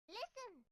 Listen!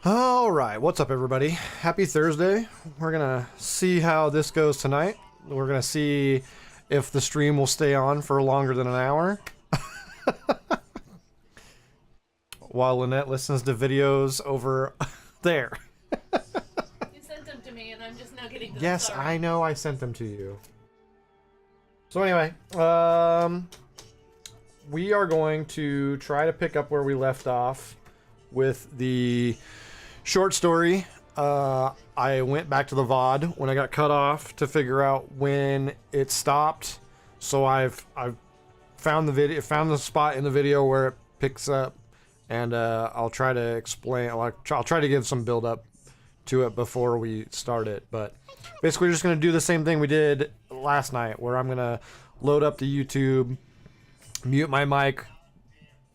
All right, what's up, everybody? Happy Thursday. We're gonna see how this goes tonight. We're gonna see if the stream will stay on for longer than an hour. While Lynette listens to videos over there. You sent them to me, and I'm just now getting them. Yes, Sorry. I know I sent them to you. So anyway, we are going to try to pick up where we left off with the short story. I went back to the VOD when I got cut off to figure out when it stopped. So I've found the spot in the video where it picks up, and I'll try to explain. I'll try to give some build up to it before we start it. But basically, we're just gonna do the same thing we did last night, where I'm gonna load up the YouTube, mute my mic,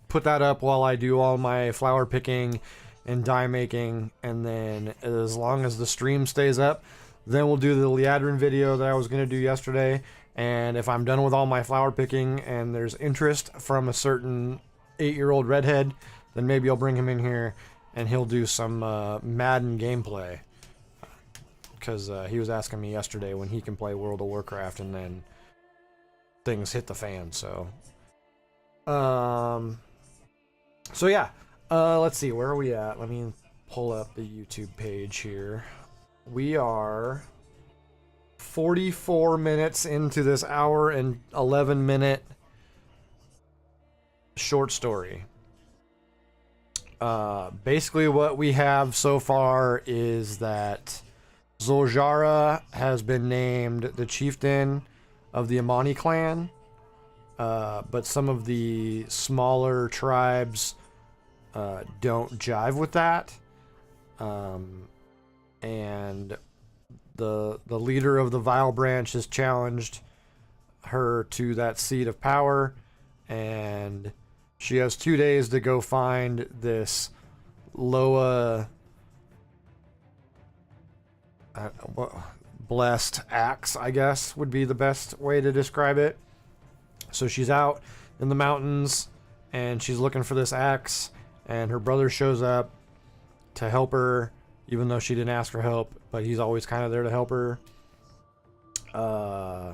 put that up while I do all my flower picking and dye making, and then as long as the stream stays up, then we'll do the Liadrin video that I was going to do yesterday. And if I'm done with all my flower picking and there's interest from a certain 8-year-old redhead, then maybe I'll bring him in here and he'll do some Madden gameplay, because he was asking me yesterday when he can play World of Warcraft, and then things hit the fan. So yeah, let's see, where are we at? Let me pull up the YouTube page here. We are 44 minutes into this hour and 11-minute short story. Basically what we have so far is that Zul'Jarra has been named the chieftain of the Amani clan, but some of the smaller tribes don't jive with that, and the leader of the Vile branch has challenged her to that seat of power, and she has 2 days to go find this Loa blessed axe, I guess would be the best way to describe it. So she's out in the mountains and she's looking for this axe, and her brother shows up to help her, even though she didn't ask for help, but he's always kind of there to help her. I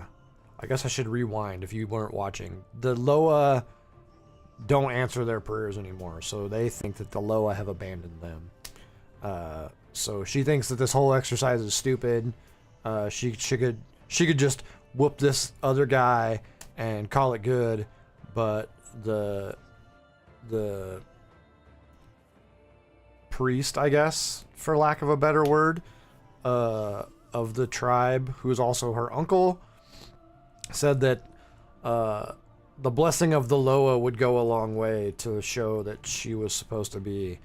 guess I should rewind if you weren't watching. The Loa don't answer their prayers anymore, so they think that the Loa have abandoned them. So she thinks that this whole exercise is stupid. She could just whoop this other guy and call it good, but the priest, I guess, for lack of a better word, of the tribe, who's also her uncle, said that the blessing of the Loa would go a long way to show that she was supposed to be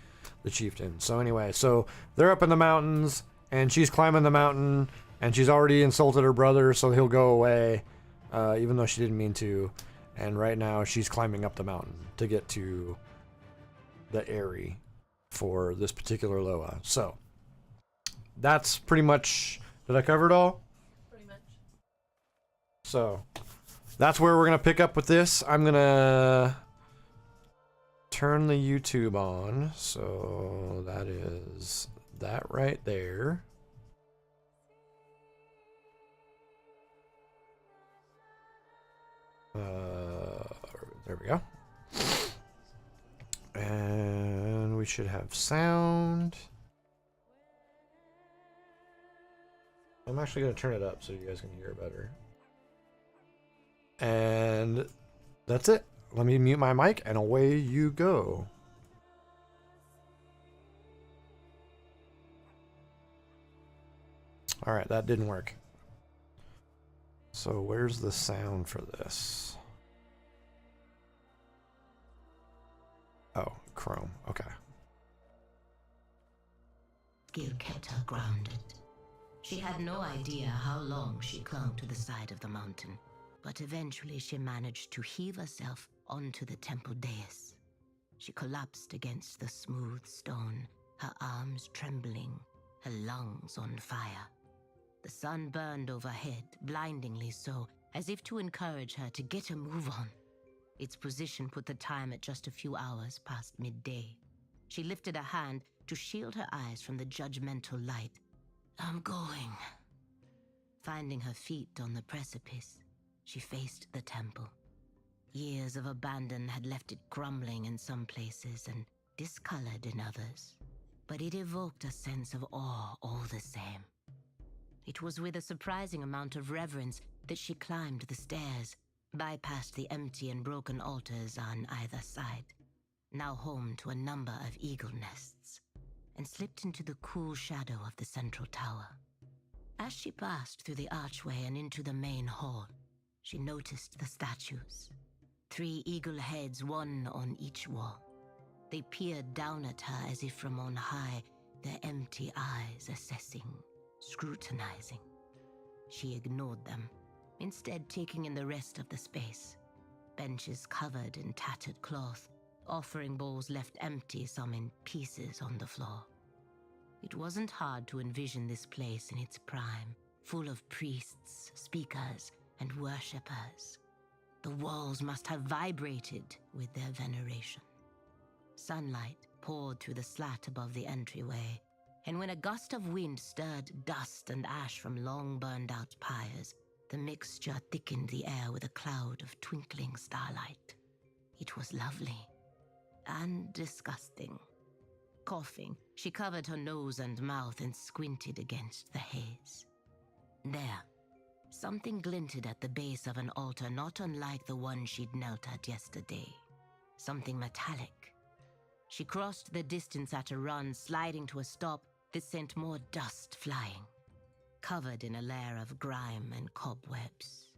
the chieftain. So anyway, so they're up in the mountains, and she's climbing the mountain, and she's already insulted her brother, so he'll go away, even though she didn't mean to. And right now she's climbing up the mountain to get to the Airy for this particular Loa. So that's pretty much, did I cover it all? Pretty much. So that's where we're gonna pick up with this. I'm gonna turn the YouTube on, so that is that right there. There we go. And we should have sound. I'm actually going to turn it up so you guys can hear it better. And that's it. Let me mute my mic and away you go. All right, that didn't work. So where's the sound for this? Oh, Chrome. Okay. Mrgl kept her grounded. She had no idea how long she clung to the side of the mountain, but eventually she managed to heave herself onto the temple dais. She collapsed against the smooth stone, her arms trembling, her lungs on fire. The sun burned overhead, blindingly so, as if to encourage her to get a move on. Its position put the time at just a few hours past midday. She lifted a hand to shield her eyes from the judgmental light. "I'm going." Finding her feet on the precipice, she faced the temple. Years of abandon had left it crumbling in some places and discolored in others, but it evoked a sense of awe all the same. It was with a surprising amount of reverence that she climbed the stairs, bypassed the empty and broken altars on either side, now home to a number of eagle nests, and slipped into the cool shadow of the central tower. As she passed through the archway and into the main hall, she noticed the statues. 3 eagle heads, one on each wall. They peered down at her as if from on high, their empty eyes assessing, scrutinizing. She ignored them, instead taking in the rest of the space. Benches covered in tattered cloth, offering bowls left empty, some in pieces on the floor. It wasn't hard to envision this place in its prime, full of priests, speakers, and worshippers. The walls must have vibrated with their veneration. Sunlight poured through the slat above the entryway, and when a gust of wind stirred dust and ash from long burned-out pyres, the mixture thickened the air with a cloud of twinkling starlight. It was lovely and disgusting. Coughing, she covered her nose and mouth and squinted against the haze. There, something glinted at the base of an altar not unlike the one she'd knelt at yesterday. Something metallic. She crossed the distance at a run, sliding to a stop that sent more dust flying. Covered in a layer of grime and cobwebs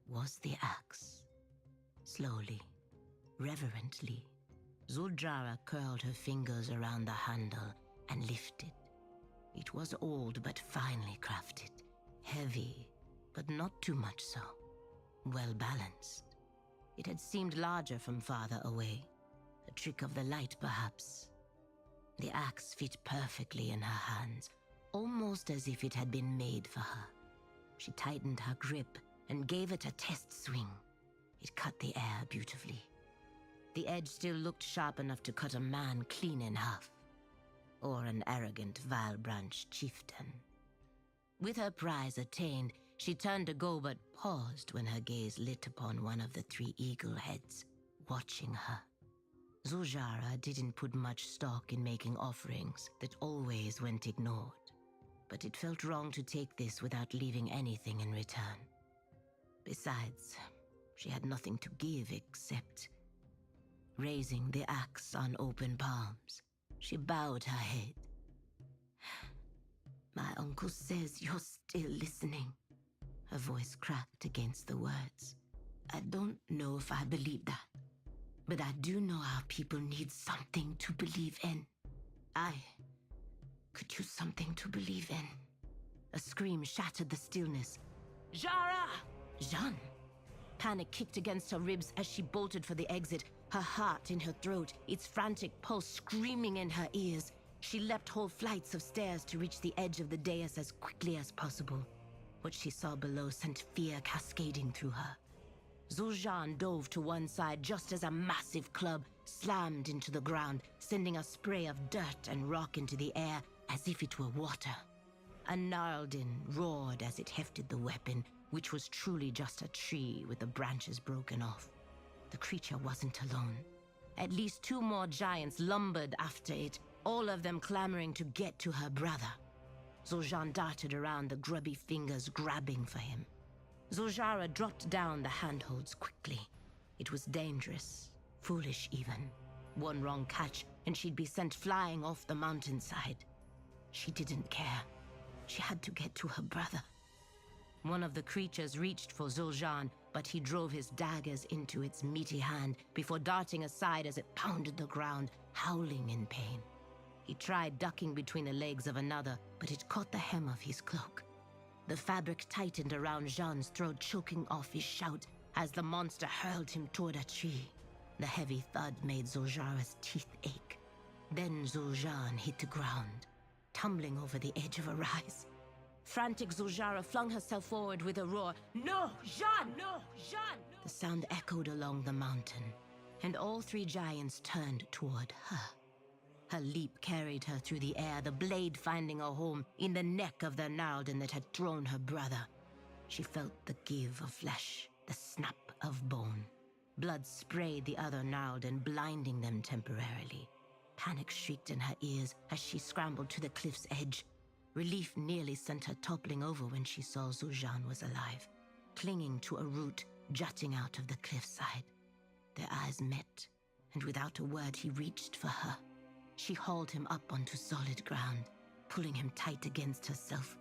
was the axe. Slowly, reverently, Zul'Jarra curled her fingers around the handle and lifted. It was old but finely crafted, heavy, but not too much so. Well balanced. It had seemed larger from farther away. A trick of the light, perhaps. The axe fit perfectly in her hands, almost as if it had been made for her. She tightened her grip and gave it a test swing. It cut the air beautifully. The edge still looked sharp enough to cut a man clean in half. Or an arrogant Vile-Branch chieftain. With her prize attained, she turned to go but paused when her gaze lit upon one of the 3 eagle heads, watching her. Zul'Jarra didn't put much stock in making offerings that always went ignored, but it felt wrong to take this without leaving anything in return. Besides, she had nothing to give except... Raising the axe on open palms, she bowed her head. "My uncle says you're still listening." Her voice cracked against the words. "I don't know if I believe that, but I do know our people need something to believe in. I could use something to believe in." A scream shattered the stillness. "Jarra!" Jeanne! Panic kicked against her ribs as she bolted for the exit, her heart in her throat, its frantic pulse screaming in her ears. She leapt whole flights of stairs to reach the edge of the dais as quickly as possible. What she saw below sent fear cascading through her. Zul'Jarra dove to one side just as a massive club slammed into the ground, sending a spray of dirt and rock into the air as if it were water. A Liadrin roared as it hefted the weapon, which was truly just a tree with the branches broken off. The creature wasn't alone. At least 2 more giants lumbered after it, all of them clamoring to get to her brother. Zul'Jarra darted around, the grubby fingers grabbing for him. Zul'Jarra dropped down the handholds quickly. It was dangerous, foolish even. One wrong catch, and she'd be sent flying off the mountainside. She didn't care. She had to get to her brother. One of the creatures reached for Zul'Jarra, but he drove his daggers into its meaty hand before darting aside as it pounded the ground, howling in pain. He tried ducking between the legs of another, but it caught the hem of his cloak. The fabric tightened around Jean's throat, choking off his shout as the monster hurled him toward a tree. The heavy thud made Zul'Jarra's teeth ache. Then Zul'Jarra hit the ground, tumbling over the edge of a rise. Frantic Zul'Jarra flung herself forward with a roar. "No, Jeanne! No, Jeanne!" The sound echoed along the mountain, and all 3 giants turned toward her. Her leap carried her through the air, the blade finding a home in the neck of the Nalden that had thrown her brother. She felt the give of flesh, the snap of bone. Blood sprayed the other Nalden, blinding them temporarily. Panic shrieked in her ears as she scrambled to the cliff's edge. Relief nearly sent her toppling over when she saw Zul'Jarra was alive, clinging to a root jutting out of the cliffside. Their eyes met, and without a word he reached for her. She hauled him up onto solid ground, pulling him tight against herself,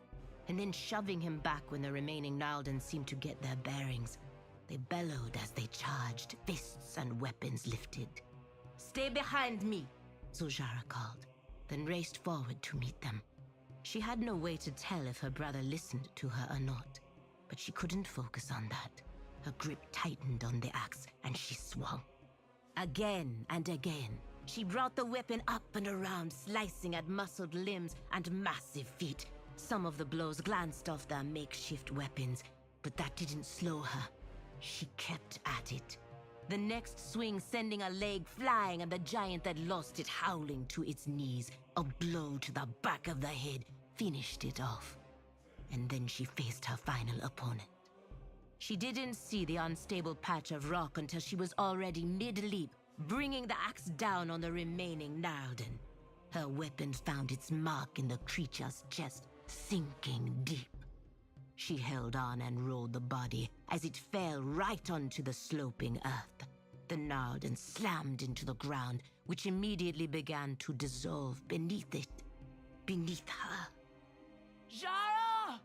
and then shoving him back when the remaining Nalden seemed to get their bearings. They bellowed as they charged, fists and weapons lifted. "Stay behind me," Zul'Jarra called, then raced forward to meet them. She had no way to tell if her brother listened to her or not, but she couldn't focus on that. Her grip tightened on the axe, and she swung. Again and again, she brought the weapon up and around, slicing at muscled limbs and massive feet. Some of the blows glanced off their makeshift weapons, but that didn't slow her. She kept at it. The next swing sending a leg flying and the giant that lost it howling to its knees. A blow to the back of the head finished it off. And then she faced her final opponent. She didn't see the unstable patch of rock until she was already mid-leap, bringing the axe down on the remaining Nalden. Her weapon found its mark in the creature's chest, sinking deep. She held on and rolled the body as it fell right onto the sloping earth. The Nalden slammed into the ground, which immediately began to dissolve beneath it, beneath her. "Jarra!"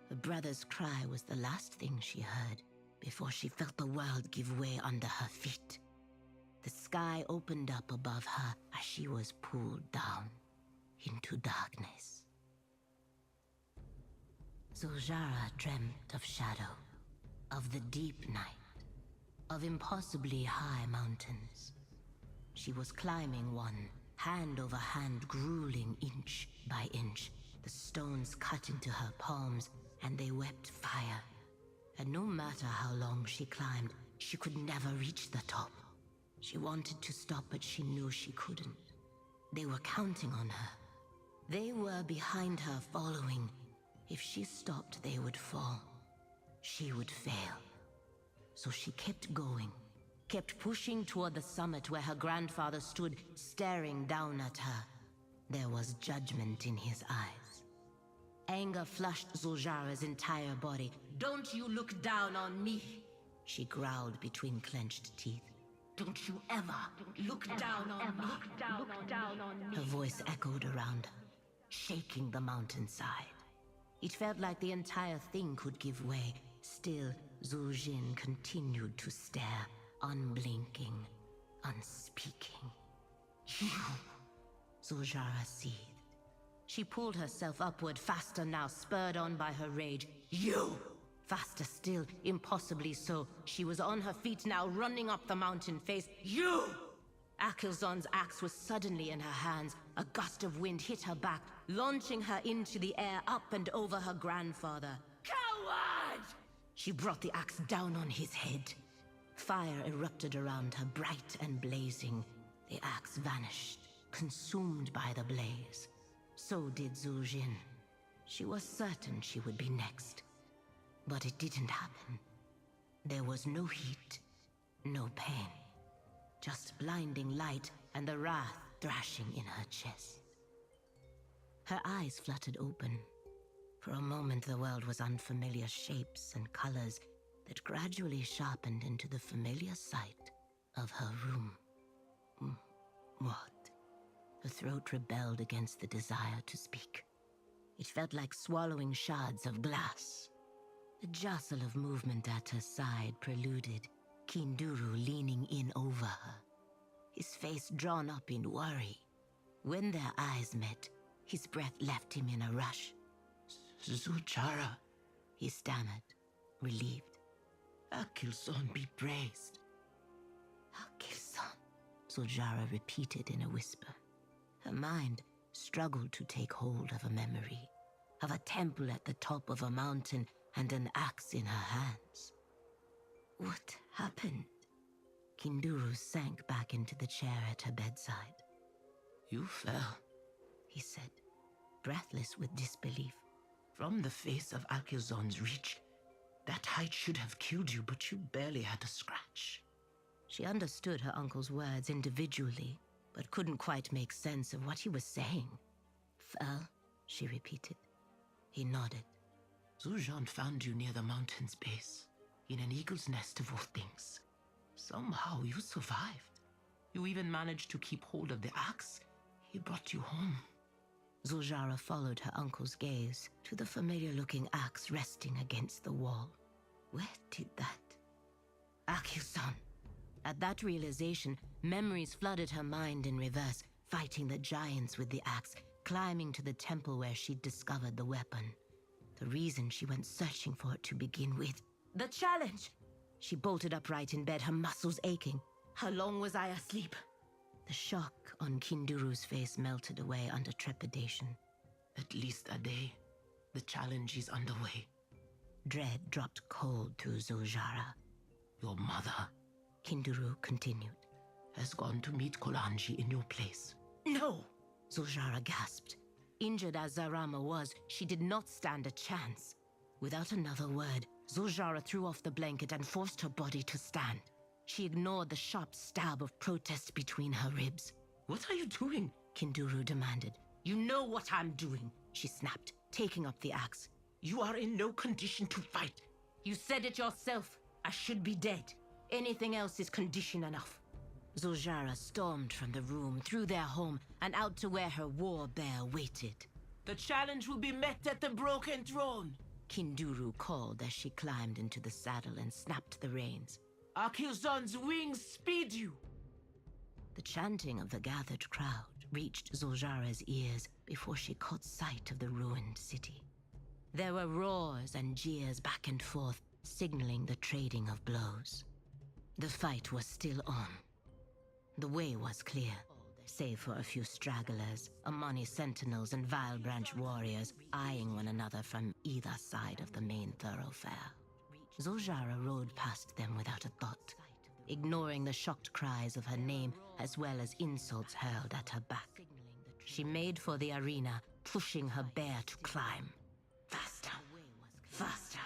Her brother's cry was the last thing she heard before she felt the world give way under her feet. The sky opened up above her as she was pulled down into darkness. Zul'Jarra dreamt of shadow, of the deep night, of impossibly high mountains. She was climbing one, hand over hand, grueling inch by inch. The stones cut into her palms, and they wept fire. And no matter how long she climbed, she could never reach the top. She wanted to stop, but she knew she couldn't. They were counting on her. They were behind her, following. If she stopped, they would fall. She would fail. So she kept going, kept pushing toward the summit where her grandfather stood, staring down at her. There was judgment in his eyes. Anger flushed Zul'Jarra's entire body. "Don't you look down on me," she growled between clenched teeth. "Don't you ever look down on me. Look down on me." Her voice echoed around her, shaking the mountainside. It felt like the entire thing could give way. Still, Zul'Jin continued to stare, unblinking, unspeaking. "You!" Zul'Jarra seethed. She pulled herself upward, faster now, spurred on by her rage. "You!" Faster still, impossibly so. She was on her feet now, running up the mountain face. "You!" Akilzon's axe was suddenly in her hands. A gust of wind hit her back, launching her into the air, up and over her grandfather. "Coward!" She brought the axe down on his head. Fire erupted around her, bright and blazing. The axe vanished, consumed by the blaze. So did Zul'Jin. She was certain she would be next. But it didn't happen. There was no heat, no pain. Just blinding light and the wrath thrashing in her chest. Her eyes fluttered open. For a moment the world was unfamiliar shapes and colors that gradually sharpened into the familiar sight of her room. What? Her throat rebelled against the desire to speak. It felt like swallowing shards of glass. The jostle of movement at her side preluded Kinduru leaning in over her, his face drawn up in worry. When their eyes met, his breath left him in a rush. "Zul'Jarra," he stammered, relieved. "Akilzon be praised." "Akilzon," Zul'Jarra repeated in a whisper. Her mind struggled to take hold of a memory, of a temple at the top of a mountain and an axe in her hands. What happened? Kinduru sank back into the chair at her bedside. You fell, he said, breathless with disbelief. From the face of Alcazon's reach, that height should have killed you, but you barely had a scratch. She understood her uncle's words individually, but couldn't quite make sense of what he was saying. Fell, she repeated. He nodded. Zul'Jarra found you near the mountain's base, in an eagle's nest of all things. Somehow you survived. You even managed to keep hold of the axe. He brought you home. Zul'Jarra followed her uncle's gaze to the familiar-looking axe resting against the wall. Where did that... Akil-san. At that realization, memories flooded her mind in reverse, fighting the giants with the axe, climbing to the temple where she'd discovered the weapon. The reason she went searching for it to begin with. The challenge! She bolted upright in bed, her muscles aching. How long was I asleep? The shock on Kinduru's face melted away under trepidation. At least a day. The challenge is underway. Dread dropped cold through Zul'Jarra. Your mother, Kinduru continued, has gone to meet Kolanji in your place. No! Zul'Jarra gasped. Injured as Zarama was, she did not stand a chance. Without another word, Zul'Jarra threw off the blanket and forced her body to stand. She ignored the sharp stab of protest between her ribs. What are you doing? Kinduru demanded. You know what I'm doing, she snapped, taking up the axe. You are in no condition to fight. You said it yourself. I should be dead. Anything else is condition enough. Zul'Jarra stormed from the room, through their home, and out to where her war bear waited. The challenge will be met at the Broken Throne, Kinduru called as she climbed into the saddle and snapped the reins. Akilzon's wings speed you! The chanting of the gathered crowd reached Zul'Jarra's ears before she caught sight of the ruined city. There were roars and jeers back and forth, signaling the trading of blows. The fight was still on. The way was clear, save for a few stragglers, Amani sentinels and Vile Branch warriors eyeing one another from either side of the main thoroughfare. Zul'Jarra rode past them without a thought, ignoring the shocked cries of her name as well as insults hurled at her back. She made for the arena, pushing her bear to climb. Faster, faster.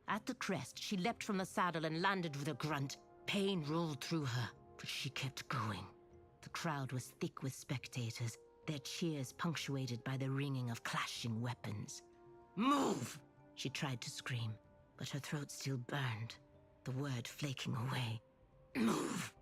At the crest, she leapt from the saddle and landed with a grunt. Pain rolled through her, but she kept going. The crowd was thick with spectators, their cheers punctuated by the ringing of clashing weapons. Move! She tried to scream, but her throat still burned, the word flaking away. Move!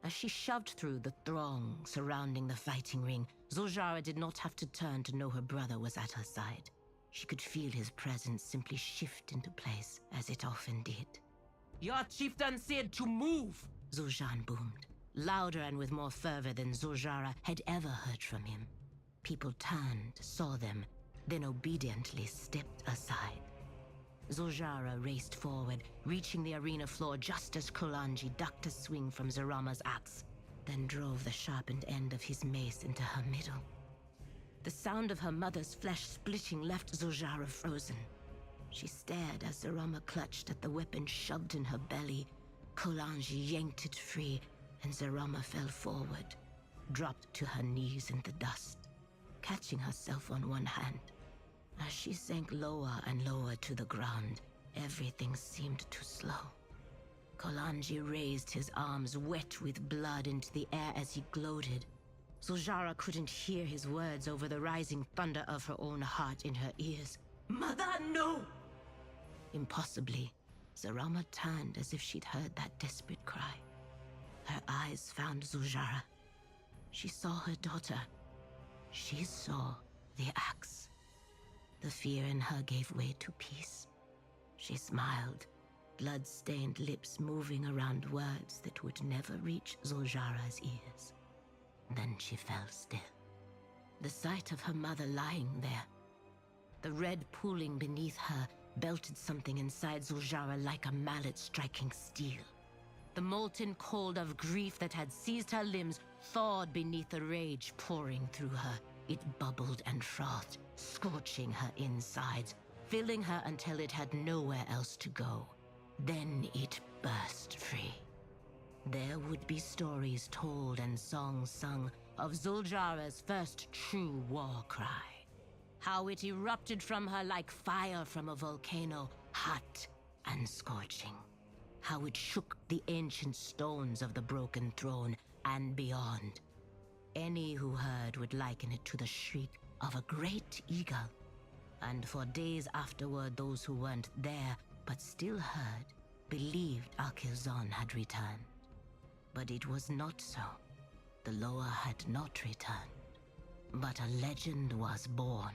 As she shoved through the throng surrounding the fighting ring, Zul'Jarra did not have to turn to know her brother was at her side. She could feel his presence simply shift into place, as it often did. Your chieftain said to move! Zul'Jarra boomed, louder and with more fervor than Zul'Jarra had ever heard from him. People turned, saw them, then obediently stepped aside. Zul'Jarra raced forward, reaching the arena floor just as Kolanji ducked a swing from Zarama's axe, then drove the sharpened end of his mace into her middle. The sound of her mother's flesh splitting left Zul'Jarra frozen. She stared as Zarama clutched at the weapon shoved in her belly. Kolanji yanked it free, and Zarama fell forward, dropped to her knees in the dust, catching herself on one hand. As she sank lower and lower to the ground, everything seemed to slow. Kolanji raised his arms wet with blood into the air as he gloated. Zul'Jarra couldn't hear his words over the rising thunder of her own heart in her ears. Mother, no! Impossibly, Zarama turned as if she'd heard that desperate cry. Her eyes found Zul'Jarra. She saw her daughter. She saw the axe. The fear in her gave way to peace. She smiled, blood-stained lips moving around words that would never reach Zul'Jarra's ears. Then she fell still. The sight of her mother lying there, the red pooling beneath her, belted something inside Zul'Jarra like a mallet striking steel. The molten cold of grief that had seized her limbs thawed beneath the rage pouring through her. It bubbled and frothed, scorching her insides, filling her until it had nowhere else to go. Then it burst free. There would be stories told and songs sung, of Zul'Jarra's first true war cry. How it erupted from her like fire from a volcano, hot and scorching. How it shook the ancient stones of the broken throne and beyond. Any who heard would liken it to the shriek of a great eagle. And for days afterward, those who weren't there but still heard believed Akilzon had returned. But it was not so. The Loa had not returned. But a legend was born.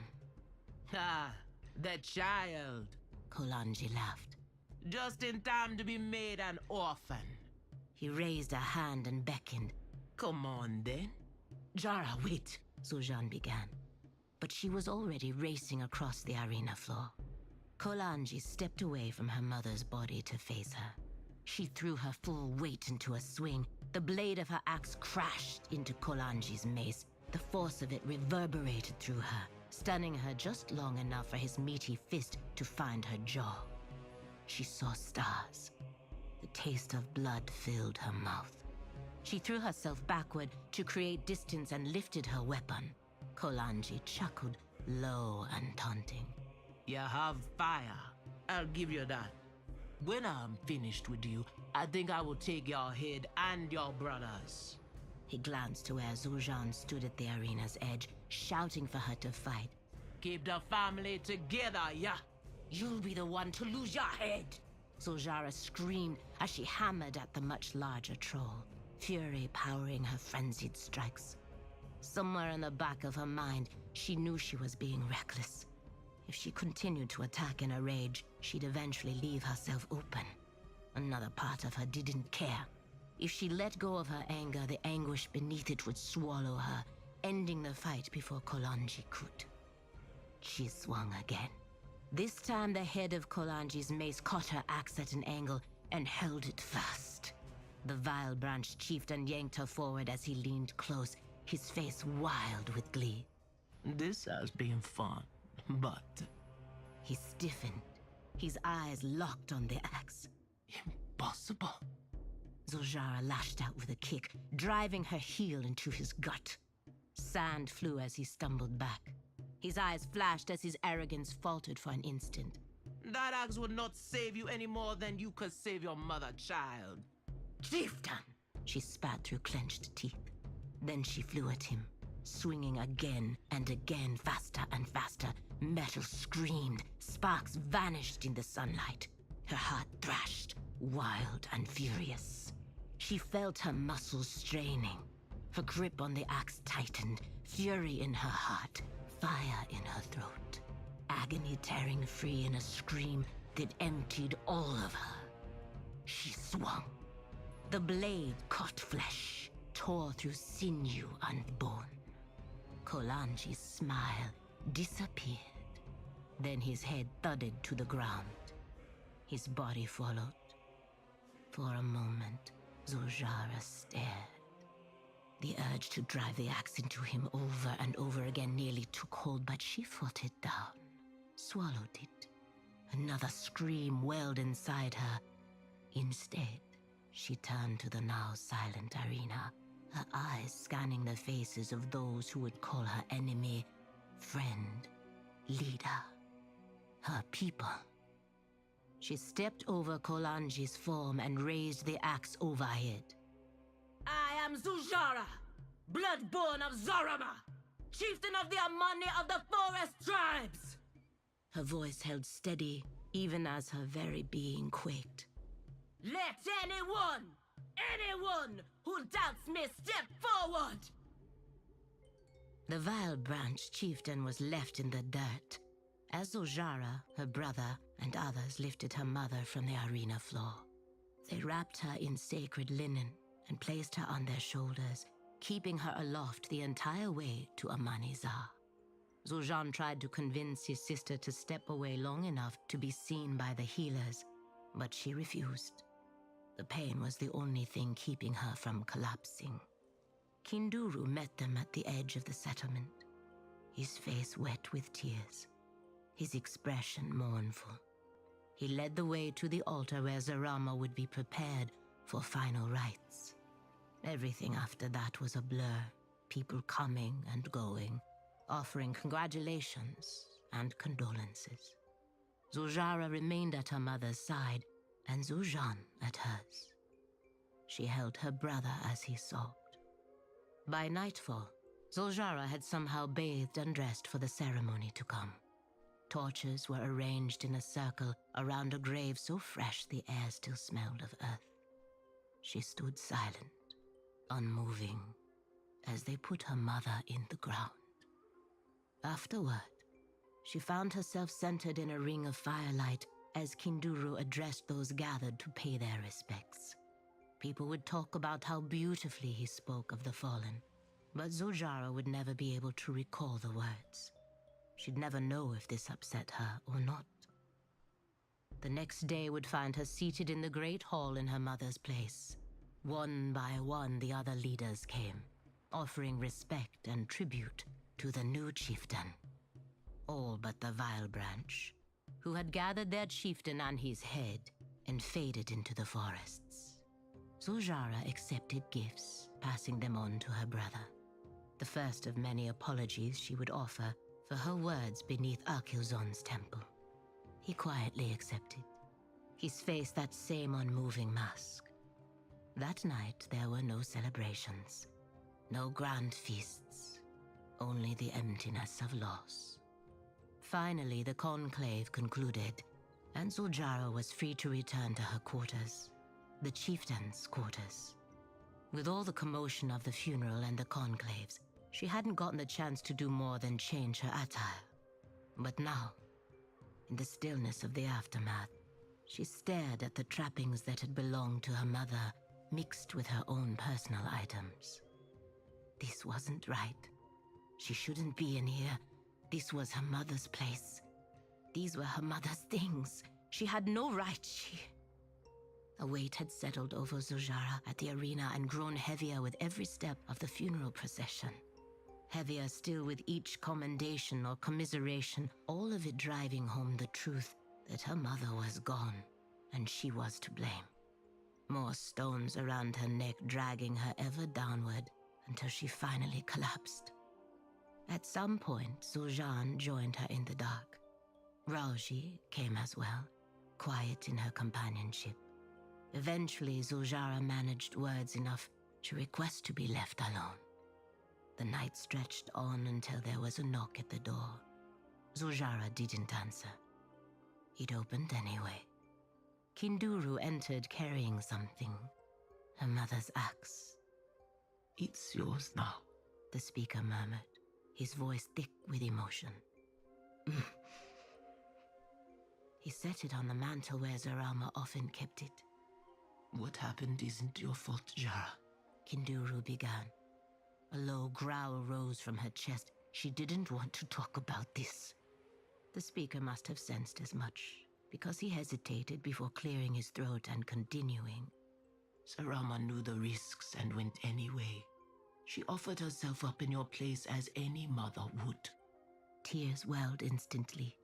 Ah, the child, Kolanji laughed. just in time to be made an orphan. He raised a hand and beckoned. Come on then. Jarra, wait, Zul'Jarra began. But she was already racing across the arena floor. Kolanji stepped away from her mother's body to face her. She threw her full weight into a swing. The blade of her axe crashed into Kolanji's mace. The force of it reverberated through her, stunning her just long enough for his meaty fist to find her jaw. She saw stars. The taste of blood filled her mouth. She threw herself backward to create distance and lifted her weapon. Kolanji chuckled, low and taunting. You have fire. I'll give you that. When I'm finished with you, I think I will take your head and your brothers. He glanced to where Zul'Jarra stood at the arena's edge, shouting for her to fight. Keep the family together, yeah? You'll be the one to lose your head! Zul'Jarra screamed as she hammered at the much larger troll, fury powering her frenzied strikes. Somewhere in the back of her mind, she knew she was being reckless. If she continued to attack in a rage, she'd eventually leave herself open. Another part of her didn't care. If she let go of her anger, the anguish beneath it would swallow her, ending the fight before Kolanji could. She swung again. This time the head of Kolanji's mace caught her axe at an angle and held it fast. The vile-branched chieftain yanked her forward as he leaned close, his face wild with glee. This has been fun, but... He stiffened, his eyes locked on the axe. Impossible. Zul'Jarra lashed out with a kick, driving her heel into his gut. Sand flew as he stumbled back. His eyes flashed as his arrogance faltered for an instant. That axe would not save you any more than you could save your mother, child. Chieftain! She spat through clenched teeth. Then she flew at him, swinging again and again, faster and faster. Metal screamed, sparks vanished in the sunlight. Her heart thrashed, wild and furious. She felt her muscles straining. Her grip on the axe tightened, fury in her heart, fire in her throat. Agony tearing free in a scream that emptied all of her. She swung. The blade caught flesh, tore through sinew and bone. Kolanji's smile disappeared. Then his head thudded to the ground. His body followed. For a moment, Zul'Jarra stared. The urge to drive the axe into him over and over again nearly took hold, but she fought it down, swallowed it. Another scream welled inside her. Instead, she turned to the now silent arena, her eyes scanning the faces of those who would call her enemy, friend, leader, her people. She stepped over Kolanji's form and raised the axe overhead. I am Zul'Jarra, bloodborn of Zorama, chieftain of the Amani of the Forest Tribes. Her voice held steady, even as her very being quaked. Let anyone who doubts me step forward. The vile branch chieftain was left in the dirt, as Zul'Jarra, her brother, and others lifted her mother from the arena floor. They wrapped her in sacred linen and placed her on their shoulders, keeping her aloft the entire way to Amanizar. Zul'Jarra tried to convince his sister to step away long enough to be seen by the healers, but she refused. The pain was the only thing keeping her from collapsing. Kinduru met them at the edge of the settlement, his face wet with tears, his expression mournful. He led the way to the altar where Zarama would be prepared for final rites. Everything after that was a blur, people coming and going, offering congratulations and condolences. Zul'Jarra remained at her mother's side, and Zul'Jan at hers. She held her brother as he sobbed. By nightfall, Zul'Jarra had somehow bathed and dressed for the ceremony to come. Torches were arranged in a circle around a grave so fresh the air still smelled of earth. She stood silent, unmoving, as they put her mother in the ground. Afterward, she found herself centered in a ring of firelight as Kinduru addressed those gathered to pay their respects. People would talk about how beautifully he spoke of the fallen, but Zul'Jarra would never be able to recall the words. She'd never know if this upset her or not. The next day would find her seated in the great hall in her mother's place. One by one, the other leaders came, offering respect and tribute to the new chieftain. All but the Vile Branch, who had gathered their chieftain on his head and faded into the forests. Zul'Jarra accepted gifts, passing them on to her brother. The first of many apologies she would offer for her words beneath Akilzon's temple. He quietly accepted, his face that same unmoving mask. That night there were no celebrations, no grand feasts, only the emptiness of loss. Finally, the conclave concluded, and Zul'Jarra was free to return to her quarters, the chieftain's quarters. With all the commotion of the funeral and the conclaves, she hadn't gotten the chance to do more than change her attire. But now, in the stillness of the aftermath, she stared at the trappings that had belonged to her mother, mixed with her own personal items. This wasn't right. She shouldn't be in here. This was her mother's place. These were her mother's things. She had no right. A weight had settled over Zul'Jarra at the arena and grown heavier with every step of the funeral procession. Heavier still with each commendation or commiseration, all of it driving home the truth that her mother was gone and she was to blame. More stones around her neck dragging her ever downward until she finally collapsed. At some point, Zul'Jan joined her in the dark. Rauji came as well, quiet in her companionship. Eventually, Zul'Jarra managed words enough to request to be left alone. The night stretched on until there was a knock at the door. Zul'Jarra didn't answer. It opened anyway. Kinduru entered carrying something. Her mother's axe. It's yours now, The speaker murmured, his voice thick with emotion. He set it on the mantel where Zarama often kept it. What happened isn't your fault, Jarra. Kinduru began. A low growl rose from her chest. She didn't want to talk about this. The speaker must have sensed as much, because he hesitated before clearing his throat and continuing. Zarama knew the risks and went anyway. She offered herself up in your place as any mother would. Tears welled instantly.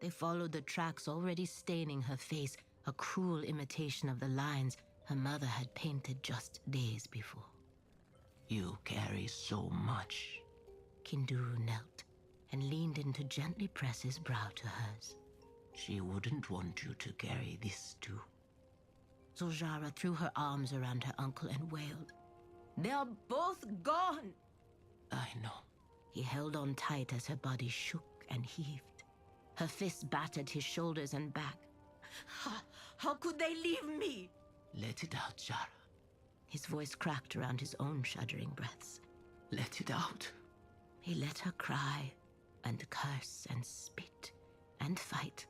They followed the tracks already staining her face, a cruel imitation of the lines her mother had painted just days before. You carry so much. Kinduru knelt and leaned in to gently press his brow to hers. She wouldn't want you to carry this too. Zul'Jarra threw her arms around her uncle and wailed. They're both gone! I know. He held on tight as her body shook and heaved. Her fists battered his shoulders and back. How could they leave me? Let it out, Jarra. His voice cracked around his own shuddering breaths. Let it out. He let her cry and curse and spit and fight,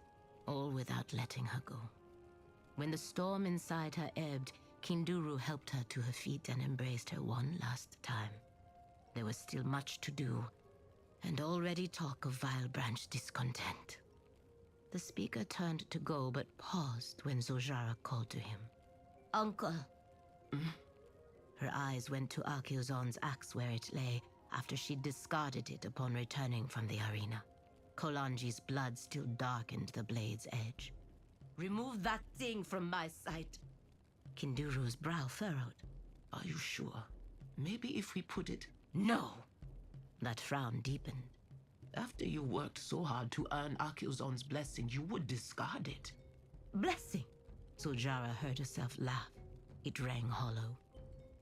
all without letting her go. When the storm inside her ebbed, Kinduru helped her to her feet and embraced her one last time. There was still much to do, and already talk of Vile Branch discontent. The speaker turned to go, but paused when Zul'Jarra called to him. Uncle! Her eyes went to Akilzon's axe where it lay after she'd discarded it upon returning from the arena. Kolanji's blood still darkened the blade's edge. Remove that thing from my sight! Kinduru's brow furrowed. Are you sure? Maybe if we put it No. That frown deepened. After you worked so hard to earn Akuzon's blessing, you would discard it. Blessing. Zul'Jarra heard herself laugh. It rang hollow.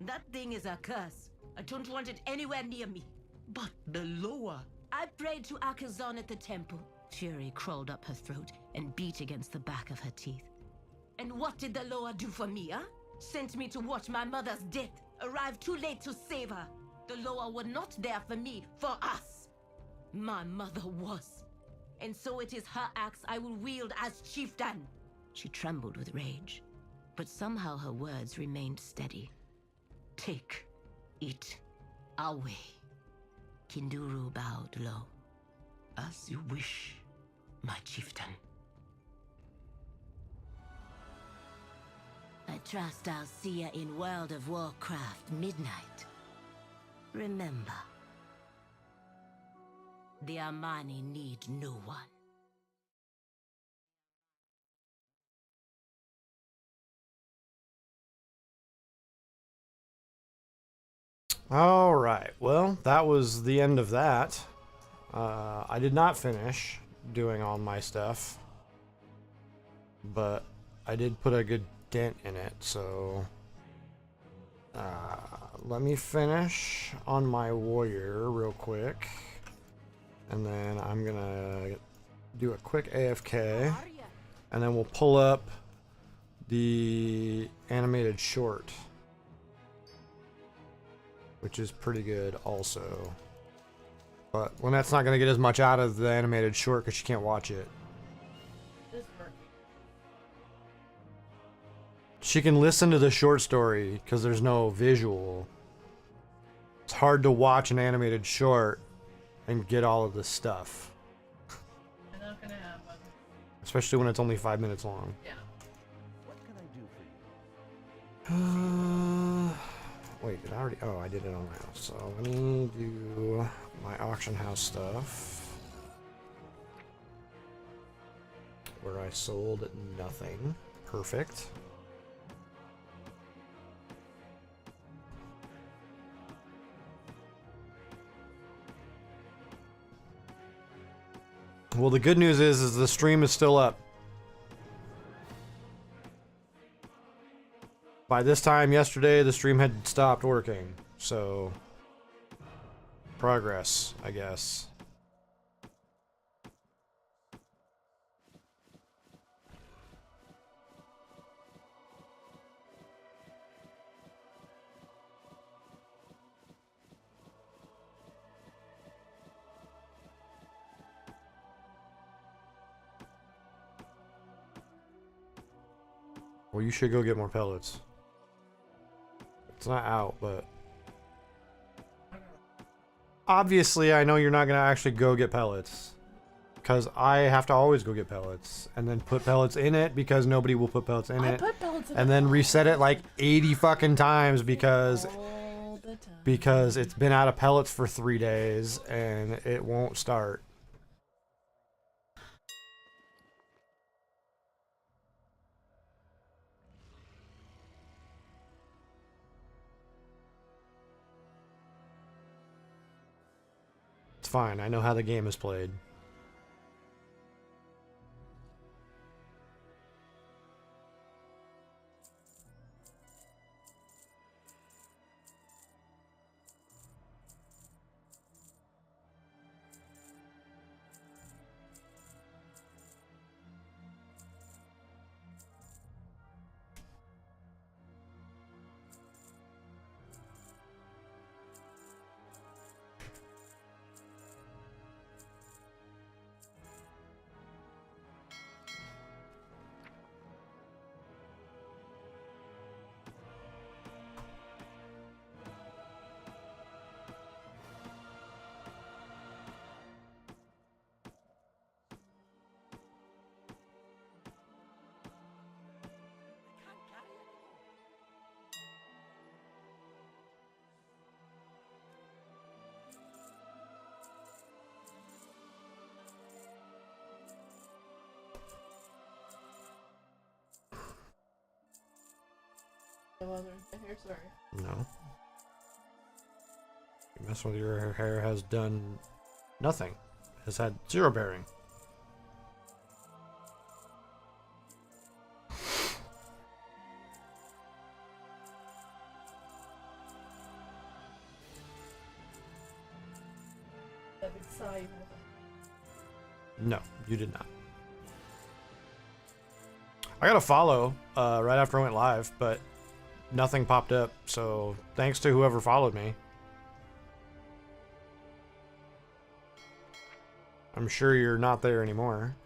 That thing is a curse. I don't want it anywhere near me. But the lower... I prayed to Akuzon at the temple. Fury crawled up her throat and beat against the back of her teeth. And what did the Loa do for me, huh? Sent me to watch my mother's death. Arrived too late to save her. The Loa were not there for me, for us. My mother was. And so it is her axe I will wield as chieftain. She trembled with rage, but somehow her words remained steady. Take it away. Kinduru bowed low. As you wish, my chieftain. I trust I'll see you in World of Warcraft midnight. Remember, the Armani need no one. All right. Well, that was the end of that. I did not finish doing all my stuff, but I did put a good dent in it, so let me finish on my warrior real quick, and then I'm gonna do a quick AFK, and then we'll pull up the animated short, which is pretty good also. But Lynette's not going to get as much out of the animated short because she can't watch it. This working. She can listen to the short story because there's no visual. It's hard to watch an animated short and get all of this stuff. I'm not gonna have one. Especially when it's only 5 minutes long. Yeah. What can I do for you? Wait, did I already? Oh, I did it on my house. So let me do my auction house stuff. Where I sold nothing. Perfect. Well, the good news is the stream is still up. By this time yesterday, the stream had stopped working, so progress, I guess. Well, you should go get more pellets. It's not out, but obviously I know you're not gonna actually go get pellets, because I have to always go get pellets and then put pellets in it because nobody will put pellets in I it, put pellets in and then reset it like 80 fucking times because all the time. it's been out of pellets for 3 days and it won't start. It's fine. I know how the game is played. I wasn't here, sorry. No. Messing with your hair has done nothing. Has had 0 bearing. That big sigh. No, you did not. I got a follow right after I went live, but nothing popped up. So thanks to whoever followed me. I'm sure you're not there anymore.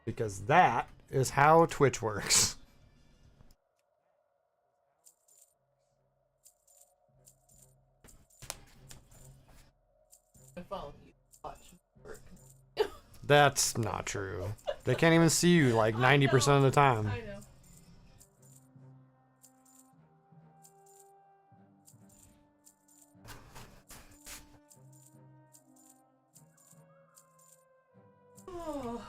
Because that is how Twitch works. I follow you. Watch work. That's not true. They can't even see you like 90% of the time. I know. Oh.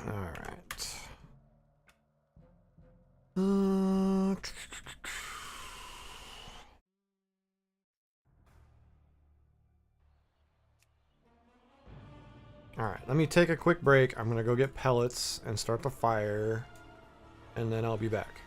Alright. Alright, let me take a quick break. I'm gonna go get pellets and start the fire, and then I'll be back.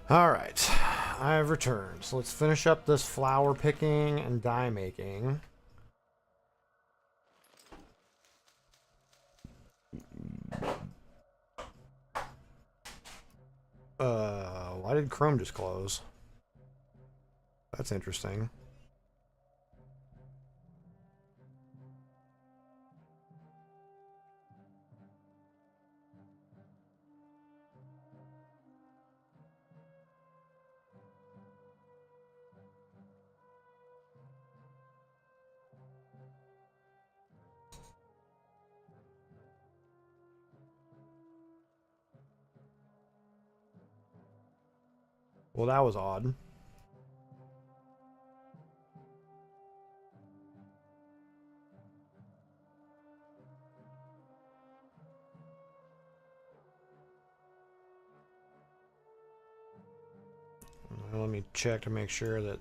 All right, I've returned. So let's finish up this flower picking and dye making. Why did Chrome just close? That's interesting. Well, that was odd. Let me check to make sure that...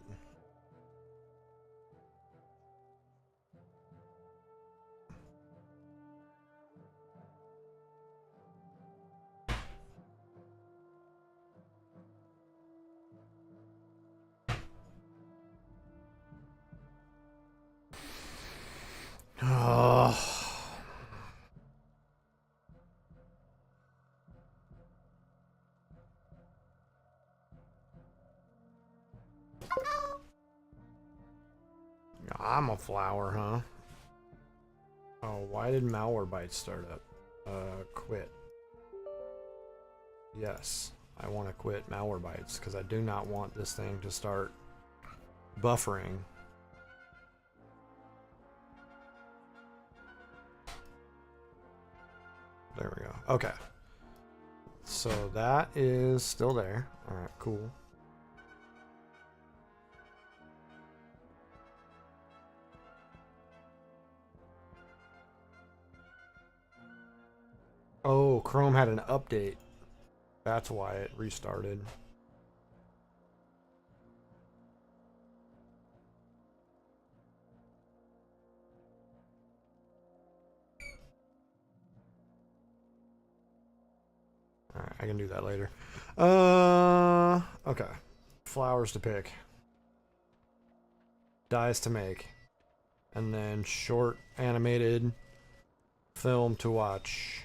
Oh. I'm a flower, huh? Oh, why did malware bites start up? Quit. Yes, I want to quit malware bites because I do not want this thing to start buffering. There we go. Okay. So that is still there. All right, cool. Oh, Chrome had an update. That's why it restarted. Alright, I can do that later. Okay. Flowers to pick. Dyes to make. And then short animated film to watch.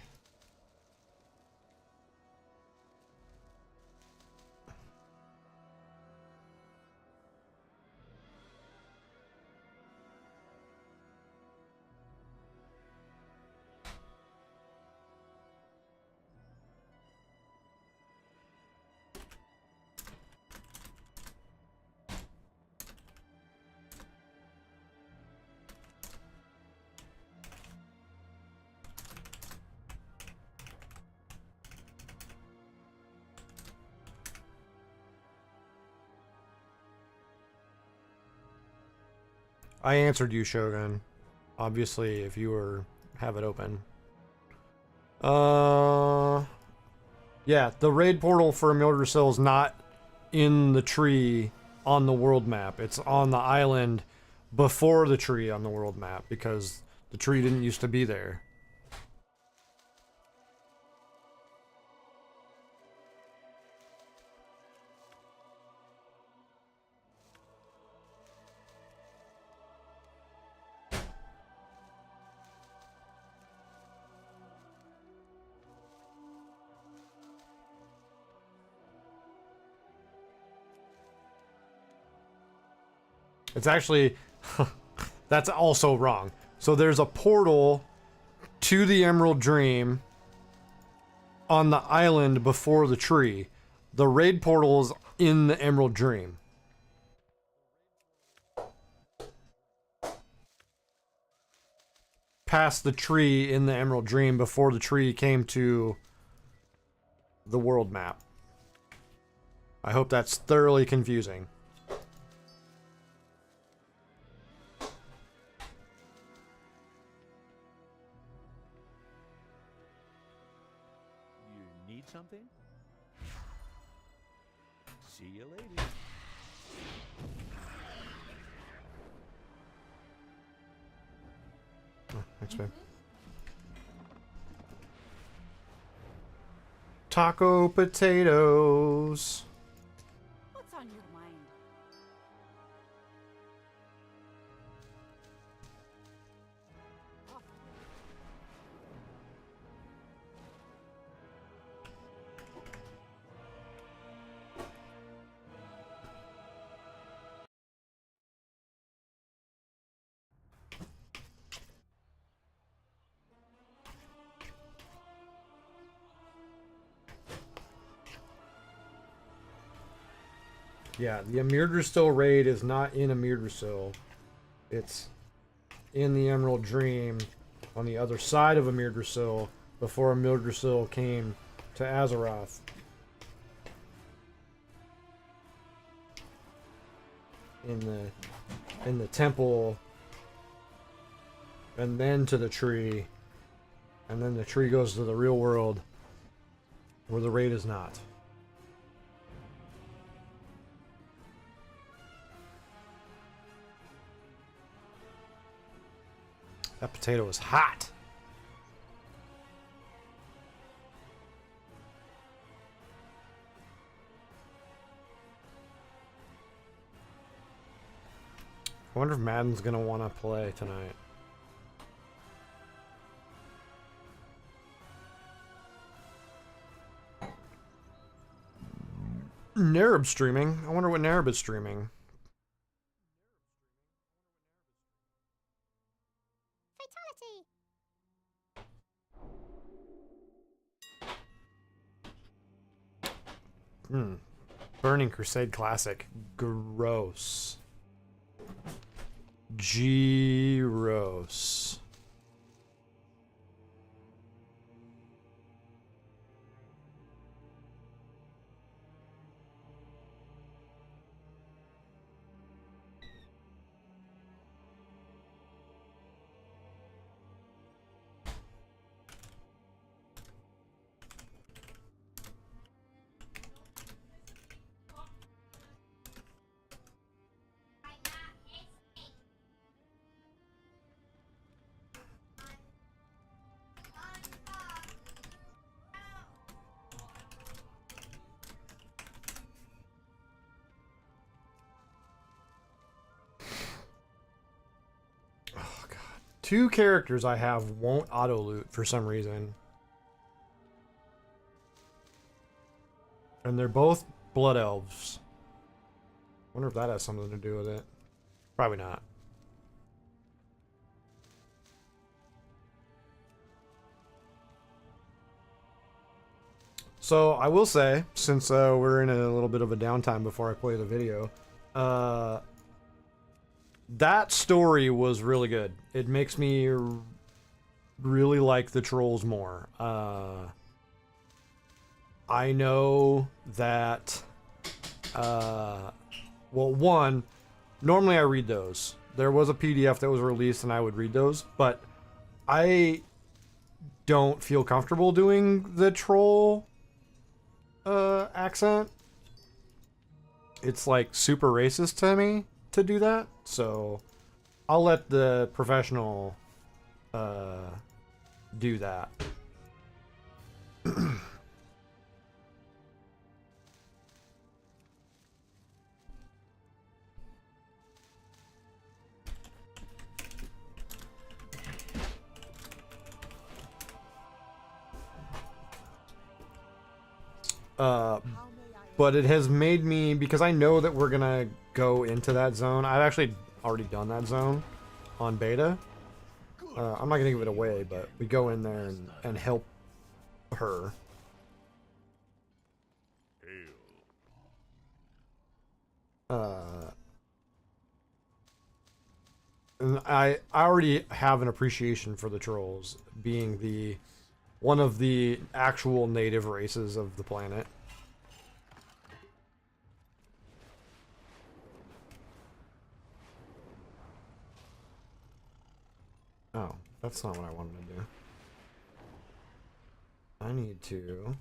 I answered you, Shogun. Obviously, if you have it open. Yeah, the raid portal for Mrgl is not in the tree on the world map. It's on the island before the tree on the world map because the tree didn't used to be there. It's actually, that's also wrong. So there's a portal to the Emerald Dream on the island before the tree. The raid portal is in the Emerald Dream. Past the tree in the Emerald Dream before the tree came to the world map. I hope that's thoroughly confusing. Need something? See you later. Oh, thanks, babe. Taco potatoes. Yeah, the Mrgl raid is not in Mrgl. It's in the Emerald Dream on the other side of Mrgl before Mrgl came to Azeroth. In the temple, and then to the tree, and then the tree goes to the real world where the raid is not. That potato is hot. I wonder if Madden's gonna want to play tonight. Narib streaming. I wonder what Narib is streaming. Burning Crusade Classic. Gross. Gyros. Two characters I have won't auto loot for some reason. And they're both blood elves. Wonder if that has something to do with it. Probably not. So I will say, since we're in a little bit of a downtime before I play the video, that story was really good. It makes me really like the trolls more. I know that, well, one, normally I read those. There was a PDF that was released and I would read those, but I don't feel comfortable doing the troll accent. It's like super racist to me to do that, so I'll let the professional do that. But it has made me, because I know that we're gonna go into that zone. I've actually already done that zone on beta. I'm not gonna give it away, but we go in there and help her. And I already have an appreciation for the trolls being one of the actual native races of the planet. Oh, that's not what I wanted to do. I need to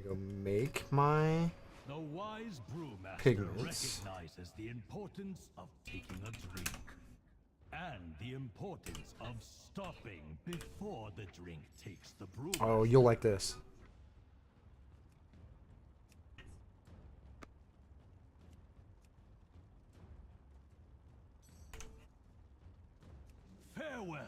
go make my The wise brewmaster pigments. recognizes the importance of taking a drink. And the importance of stopping before the drink takes the brew. Oh, you'll like this. Farewell.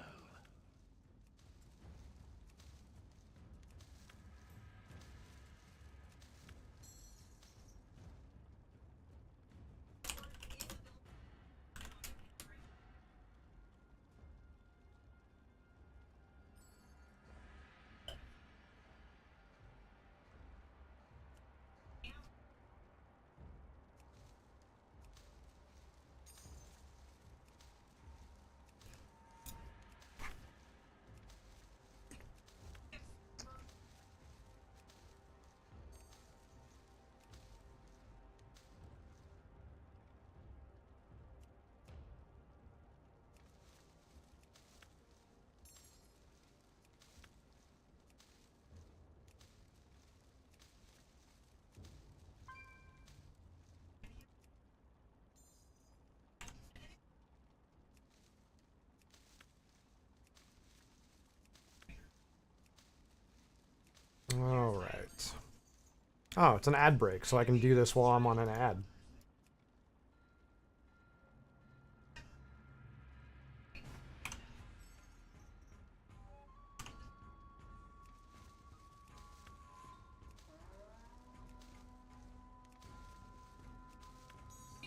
Oh, it's an ad break, so I can do this while I'm on an ad.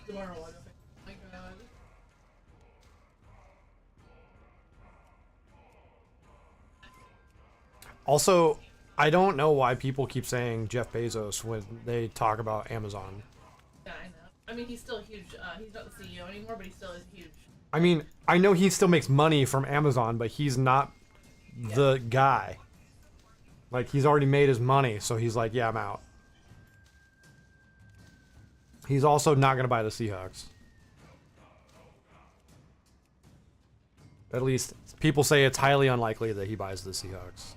Tomorrow, I don't think. Oh my god. Also, I don't know why people keep saying Jeff Bezos when they talk about Amazon. Yeah, I know. I mean, he's still huge. He's not the CEO anymore, but he still is huge. I mean, I know he still makes money from Amazon, but he's not the guy. Like, he's already made his money, so he's like, yeah, I'm out. He's also not going to buy the Seahawks. At least, people say it's highly unlikely that he buys the Seahawks.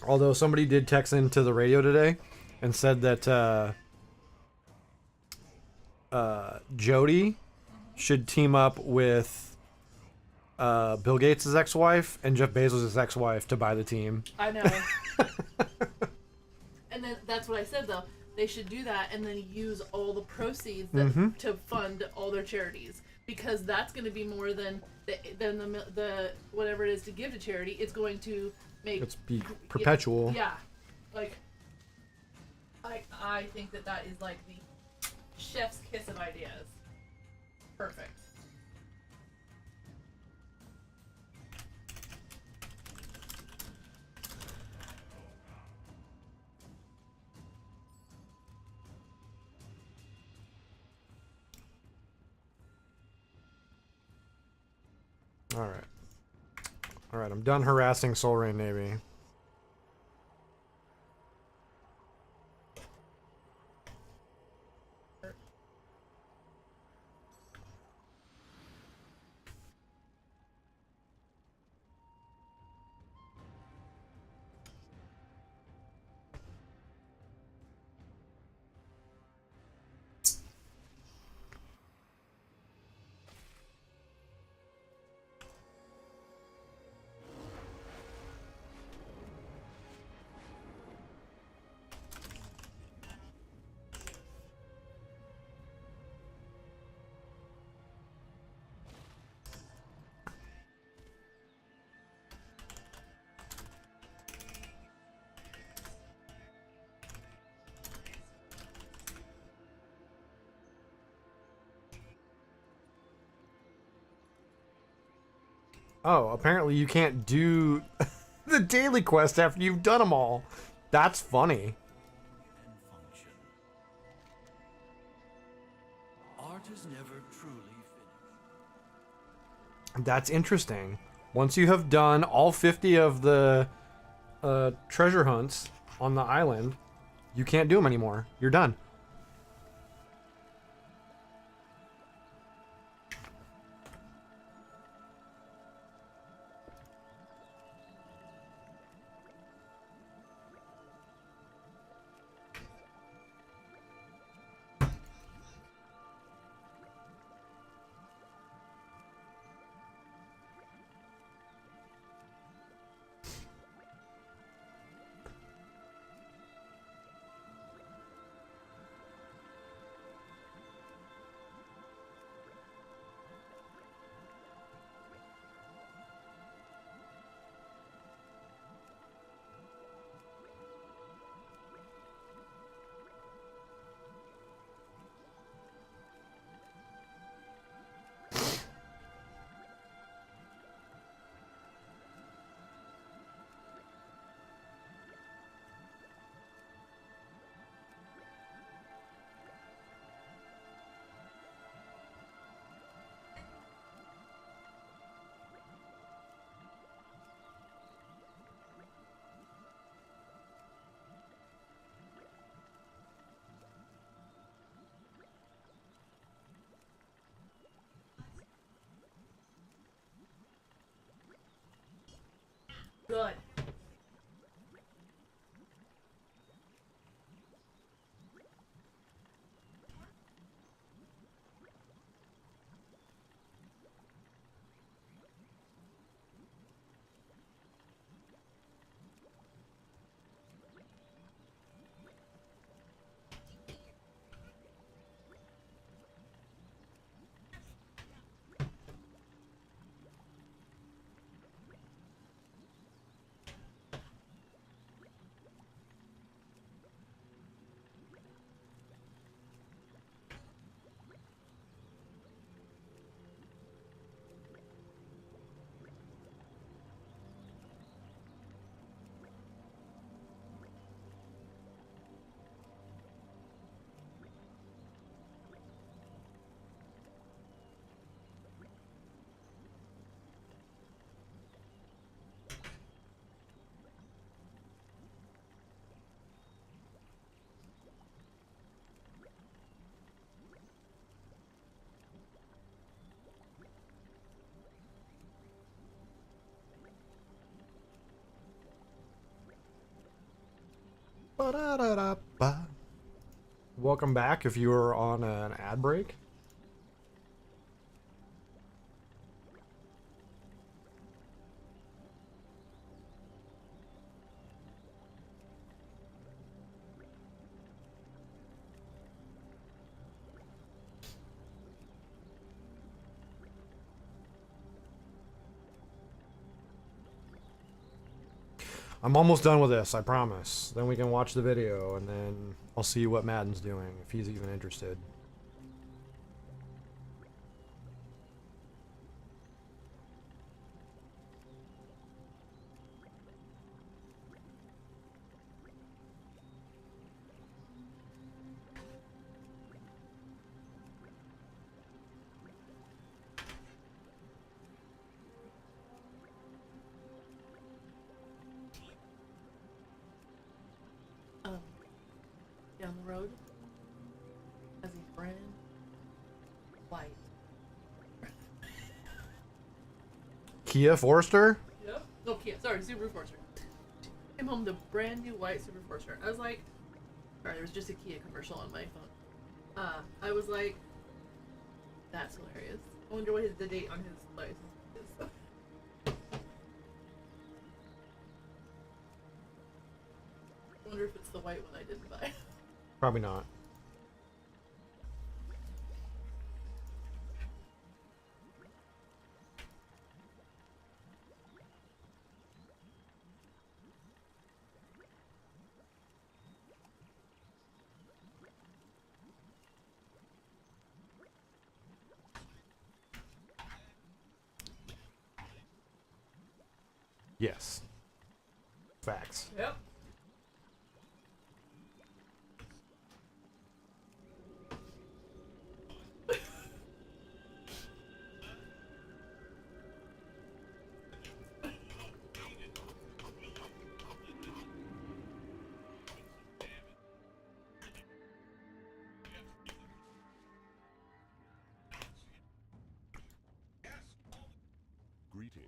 Although somebody did text into the radio today and said that Jody should team up with Bill Gates' ex-wife and Jeff Bezos' ex-wife to buy the team. I know. And then that's what I said though. They should do that and then use all the proceeds that, to fund all their charities, because that's going to be more than the whatever it is to give to charity. It's going to make It's be perpetual. Yeah, like I think that is like the chef's kiss of ideas. Perfect. Alright. Alright, I'm done harassing Soul Rain Navy. Oh, apparently you can't do the daily quest after you've done them all. That's funny. And function. Art is never truly finished. That's interesting. Once you have done all 50 of the treasure hunts on the island, you can't do them anymore. You're done. good. Ba-da-da-da-ba. Welcome back if you were on an ad break. I'm almost done with this, I promise. Then we can watch the video, and then I'll see what Madden's doing, if he's even interested. Down the road as a brand white. Kia Forester? Yep. No, Kia. Sorry, Subaru Forester. Came home the brand new white Subaru Forester. I was like, sorry, there was just a Kia commercial on my phone. I was like, that's hilarious. I wonder what the date on his license is. I wonder if it's the white one I didn't buy. Probably not. Yes. Facts. Yep. Greetings.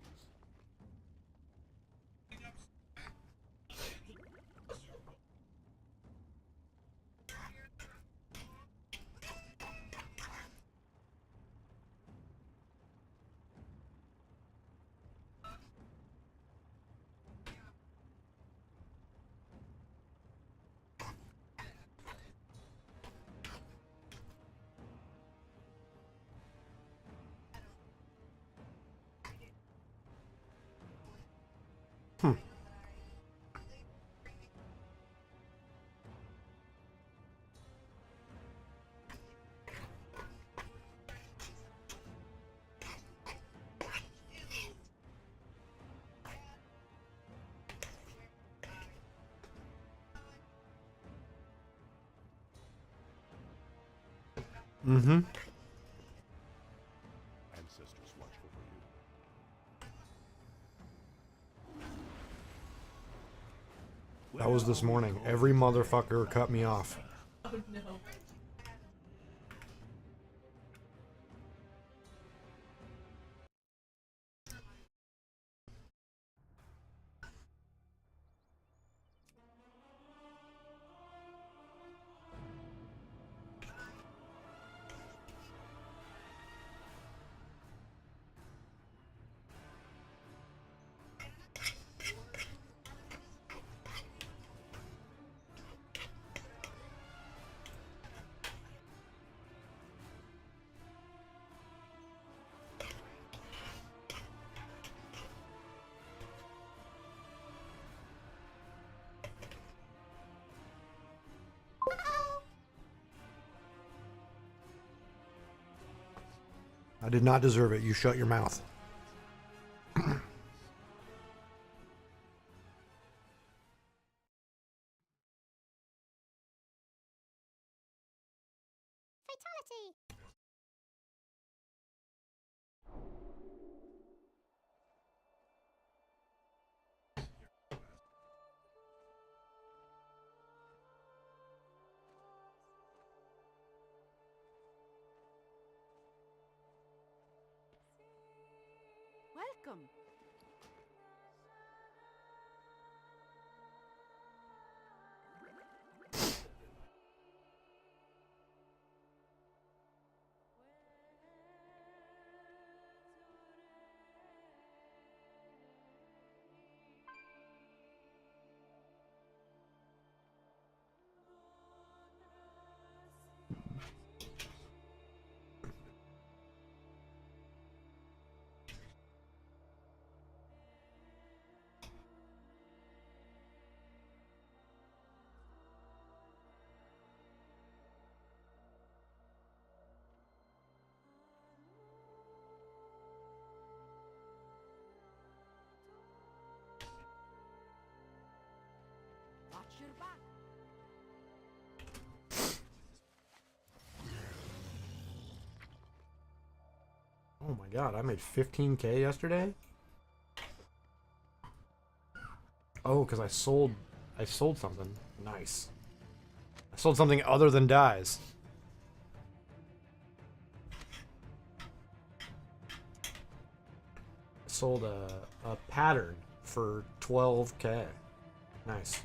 Mm-hmm. Ancestors watch over you. That was this morning. Every motherfucker cut me off. Oh no. I did not deserve it. You shut your mouth. Fatality! Welcome. Watch your back. Oh my god, I made 15K yesterday? Oh, because I sold something. Nice. I sold something other than dyes. I sold a pattern for 12K. Nice.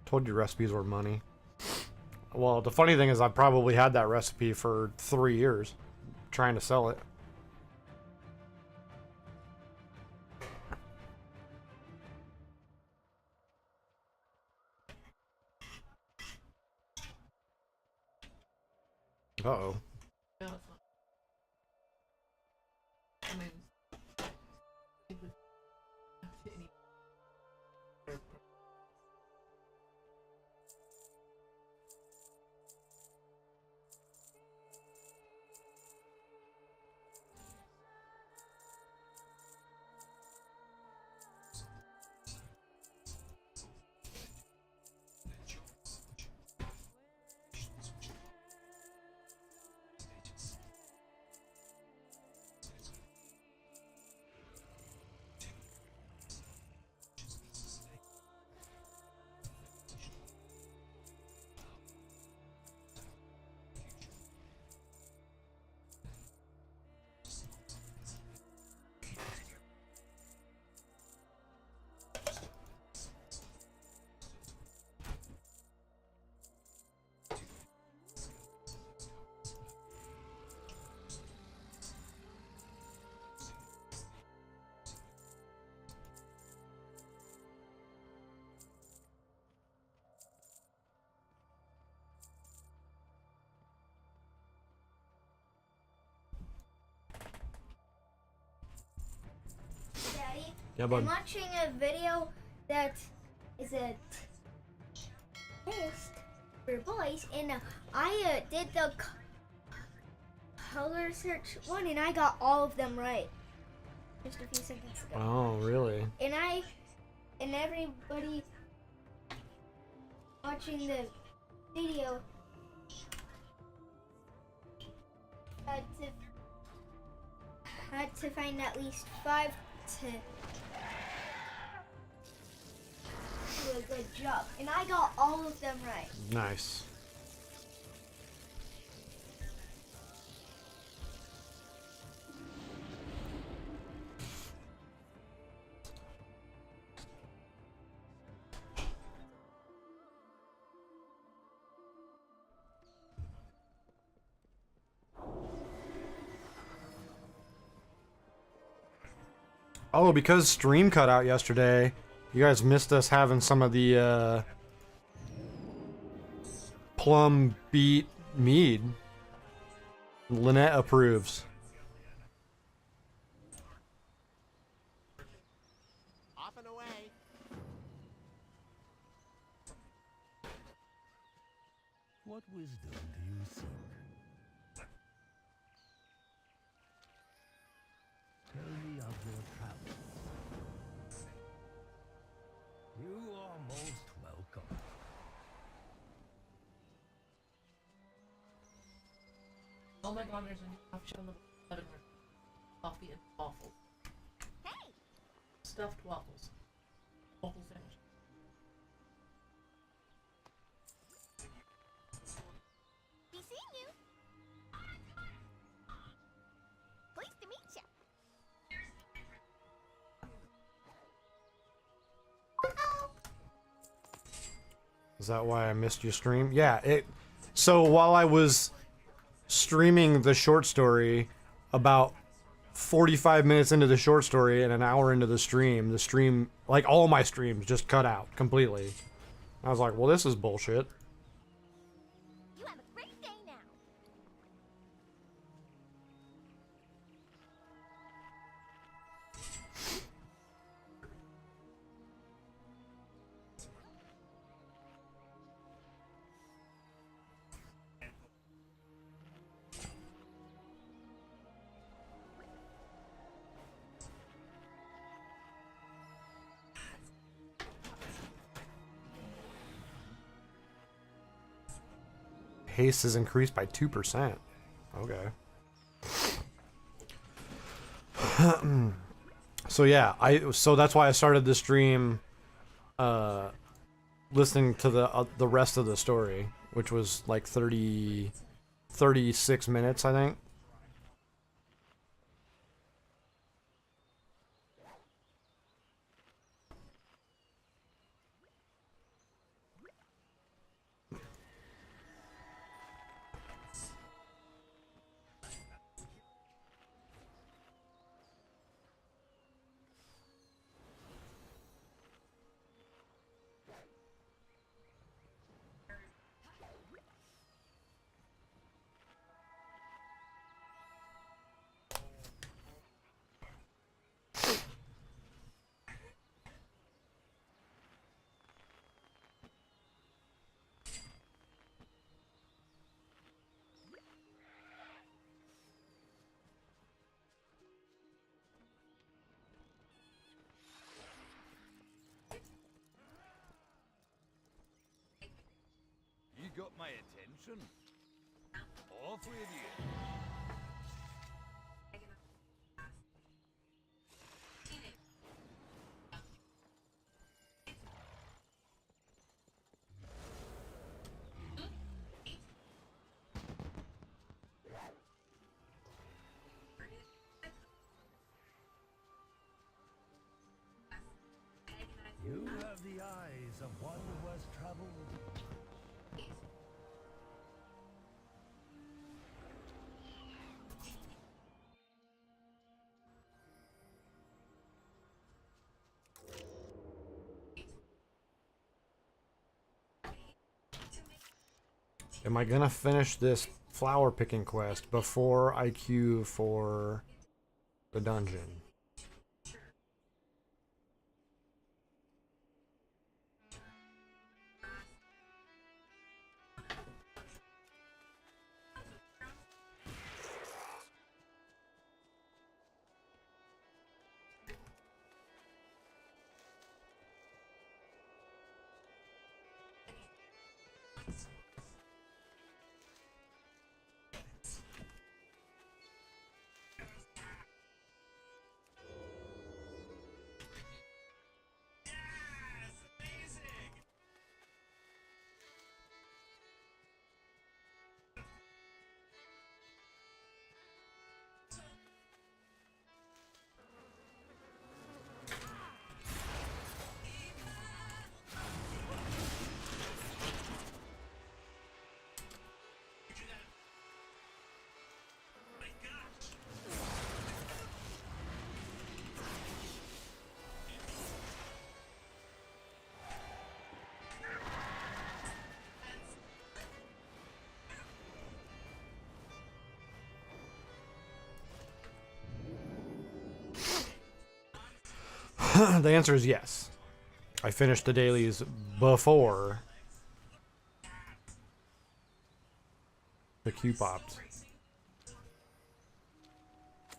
Told you recipes were money. Well, the funny thing is I probably had that recipe for 3 years trying to sell it. Uh-oh. Yeah, that's not- I mean, I think we have to any- Daddy, Yeah, I'm bud. watching a video that is a test for boys, and I did the color search one, and I got all of them right just a few seconds ago. Oh, really? And everybody watching the video had to find at least 5 to do a good job, and I got all of them right. Nice. Oh, because stream cut out yesterday, you guys missed us having some of the plum beet mead. Lynette approves. Off and away. What wisdom do you seek? Tell me of your travels. You are most welcome. Oh my god, there's a new option on the button where coffee and waffles. Hey! Stuffed waffles. Waffle sandwich. Be seeing you. Pleased to meet you. Is that why I missed your stream? Yeah, so while I was streaming the short story, about 45 minutes into the short story and an hour into the stream, like all my streams just cut out completely. I was like, well, this is bullshit. You have a great day now. Haste is increased by 2%. Okay. So yeah, so that's why I started the stream listening to the rest of the story, which was like 36 minutes, I think. You got my attention. Off with you. You have the eyes of one who has traveled. Am I gonna finish this flower picking quest before I queue for the dungeon? The answer is yes. I finished the dailies before the queue popped.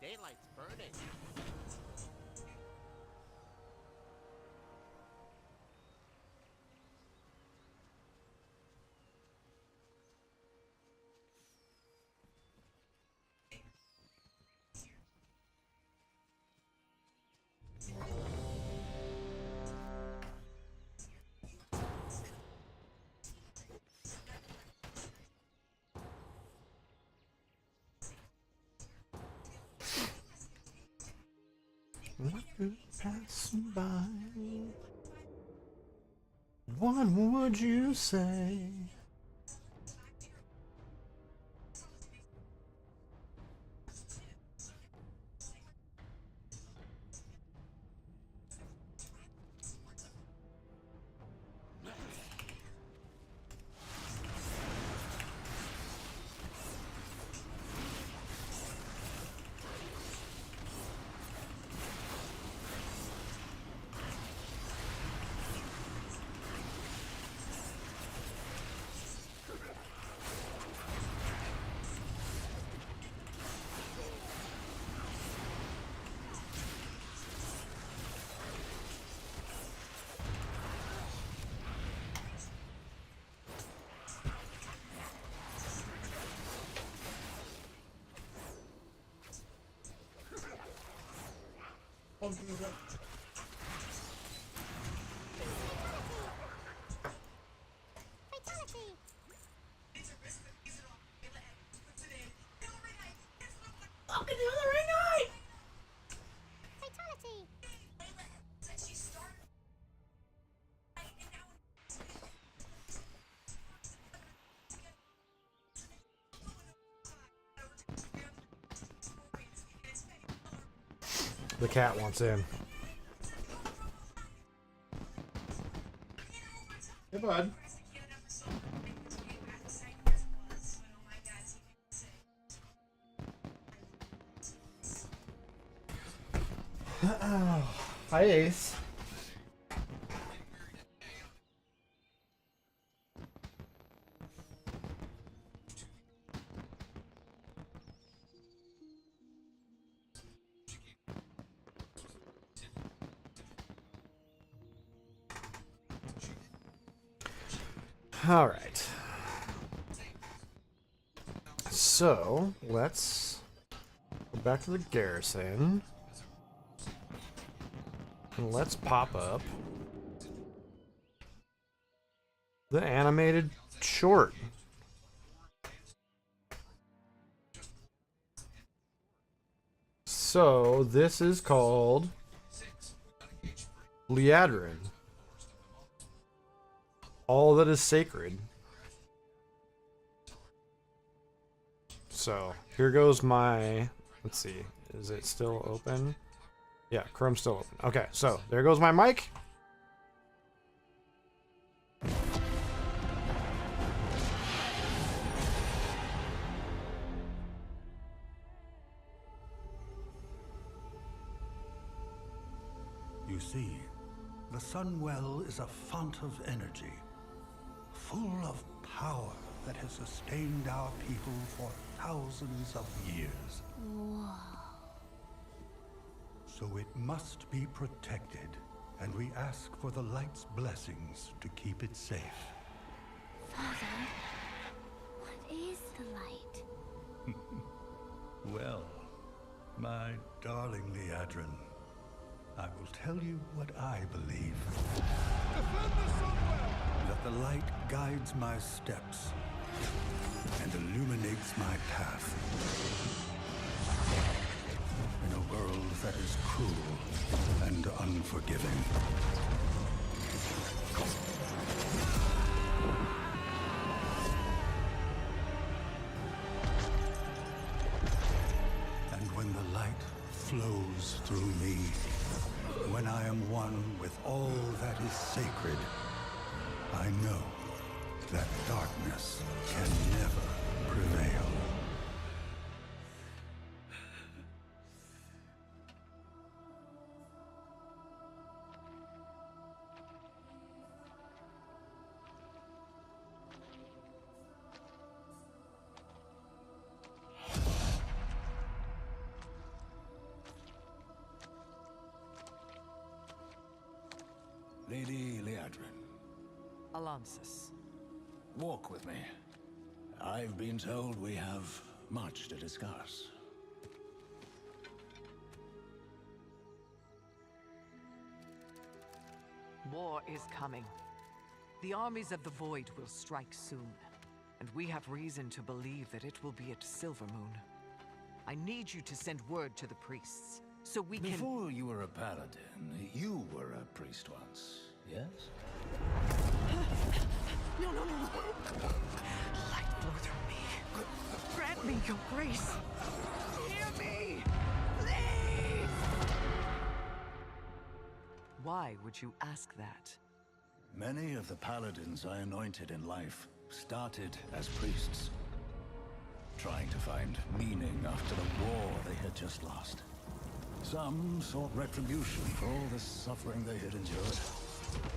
Daylight's burning. Passing by, what would you say? Fucking the other ring night! The cat wants in. Hey, bud. Hi, Ace. All right. So let's go back to the garrison. And let's pop up the animated short. So this is called Liadrin. All that is sacred. So here goes my, let's see, is it still open? Yeah, Chrome's still open. Okay, so there goes my mic. You see, the Sunwell is a font of energy, full of power that has sustained our people for thousands of years. Whoa. So it must be protected, and we ask for the light's blessings to keep it safe. Father, what is the light? Well, my darling Liadrin, I will tell you what I believe. Defend the Sunwell! That the light guides my steps and illuminates my path. In a world that is cruel and unforgiving. And when the light flows through me, when I am one with all that is sacred, I know that darkness can never prevail. Liadrin. Alonsus. Walk with me. I've been told we have much to discuss. War is coming. The armies of the Void will strike soon, and we have reason to believe that it will be at Silvermoon. I need you to send word to the priests, so we can— Before you were a paladin, you were a priest once, yes? No, no, no. Light flow through me. Grant me your grace. Hear me, please! Why would you ask that? Many of the paladins I anointed in life started as priests, trying to find meaning after the war they had just lost. Some sought retribution for all the suffering they had endured.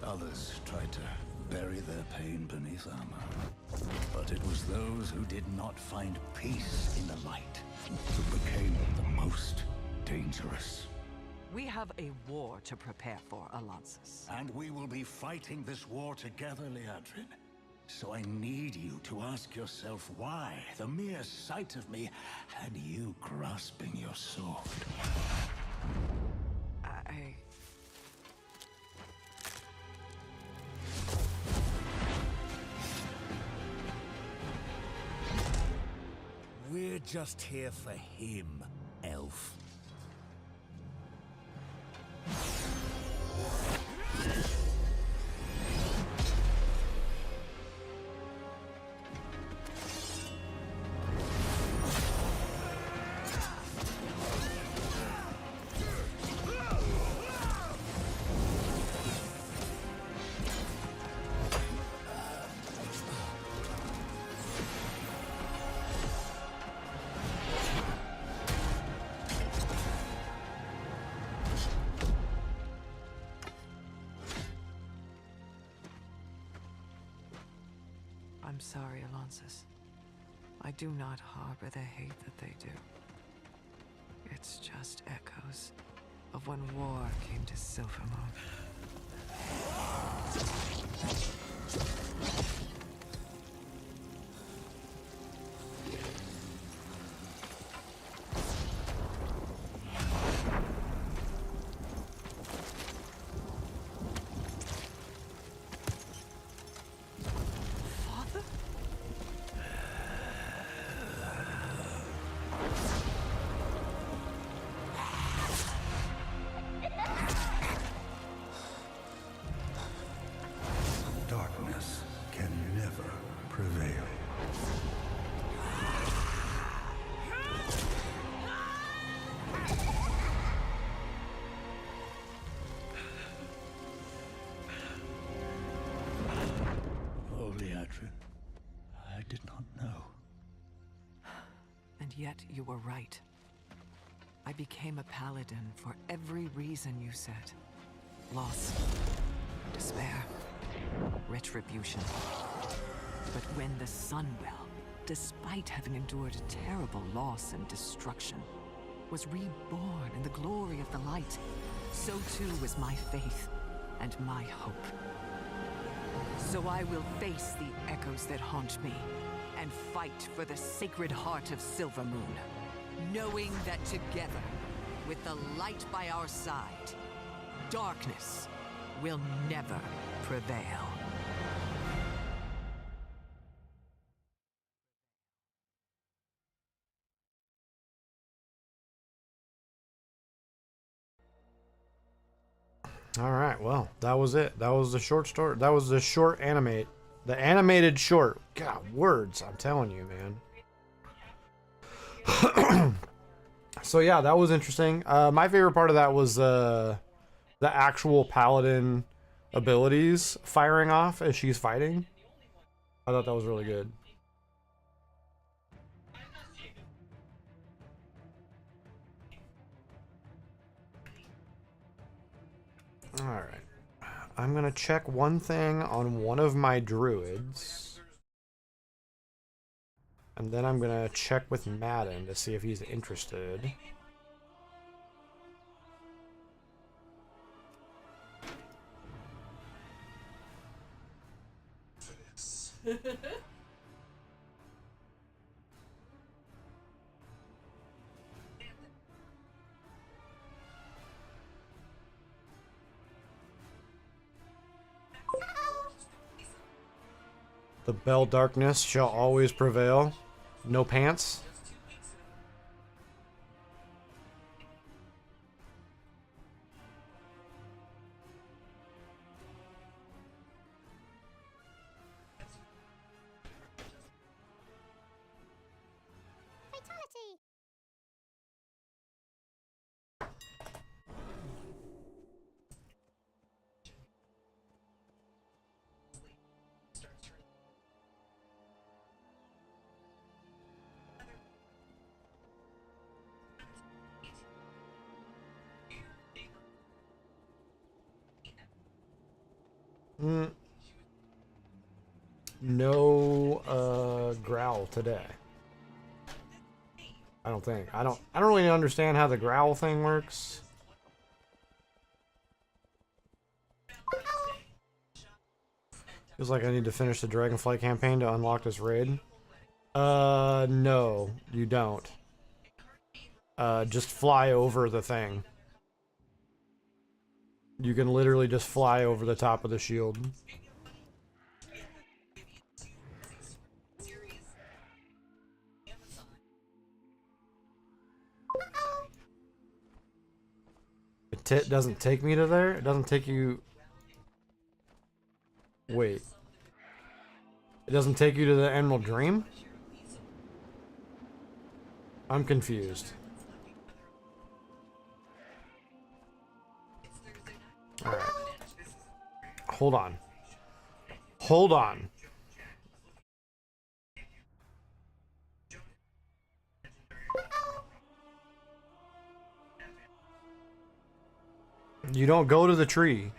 Others tried to bury their pain beneath armor. But it was those who did not find peace in the light who became the most dangerous. We have a war to prepare for, Alonsus. And we will be fighting this war together, Liadrin. So I need you to ask yourself why the mere sight of me and you grasping your sword. We're just here for him, elf. I'm sorry, Alonsus. I do not harbor the hate that they do. It's just echoes of when war came to Silvermoon. Darkness can never prevail. Oh, Liadrin, I did not know. And yet you were right. I became a paladin for every reason you said. Loss, despair, retribution. But when the Sunwell, despite having endured a terrible loss and destruction, was reborn in the glory of the light, so too was my faith and my hope. So I will face the echoes that haunt me and fight for the sacred heart of Silvermoon, knowing that together, with the light by our side, darkness will never prevail. All right, well, that was it. That was the short story. That was the short animate. The animated short. God, words, I'm telling you, man. So yeah, that was interesting. My favorite part of that was the actual paladin abilities firing off as she's fighting. I thought that was really good. All right. I'm going to check one thing on one of my druids. And then I'm going to check with Madden to see if he's interested. The bell darkness shall always prevail. No pants. Fatality. No growl today. I don't think. I don't really understand how the growl thing works. Feels like I need to finish the Dragonflight campaign to unlock this raid. No, you don't. Just fly over the thing. You can literally just fly over the top of the shield. It doesn't take me to there? It doesn't take you... Wait. It doesn't take you to the Emerald Dream? I'm confused. Alright. Hold on. Hold on. You don't go to the tree.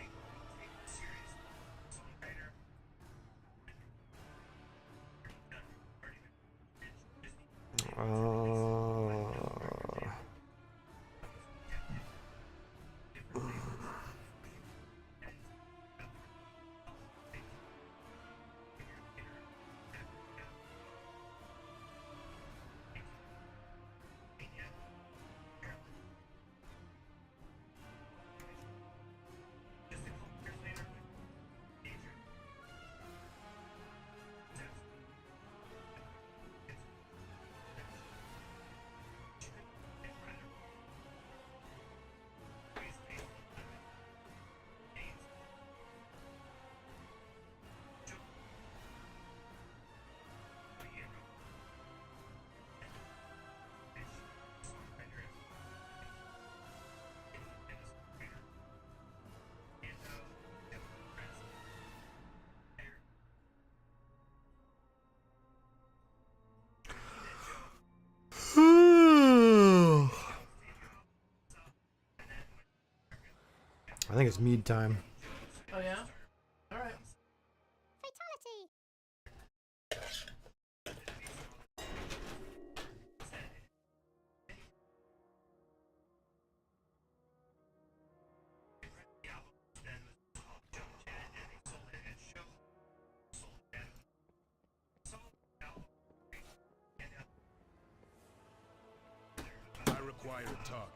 I think it's mead time. Oh yeah? Alright. Fatality. I require a target.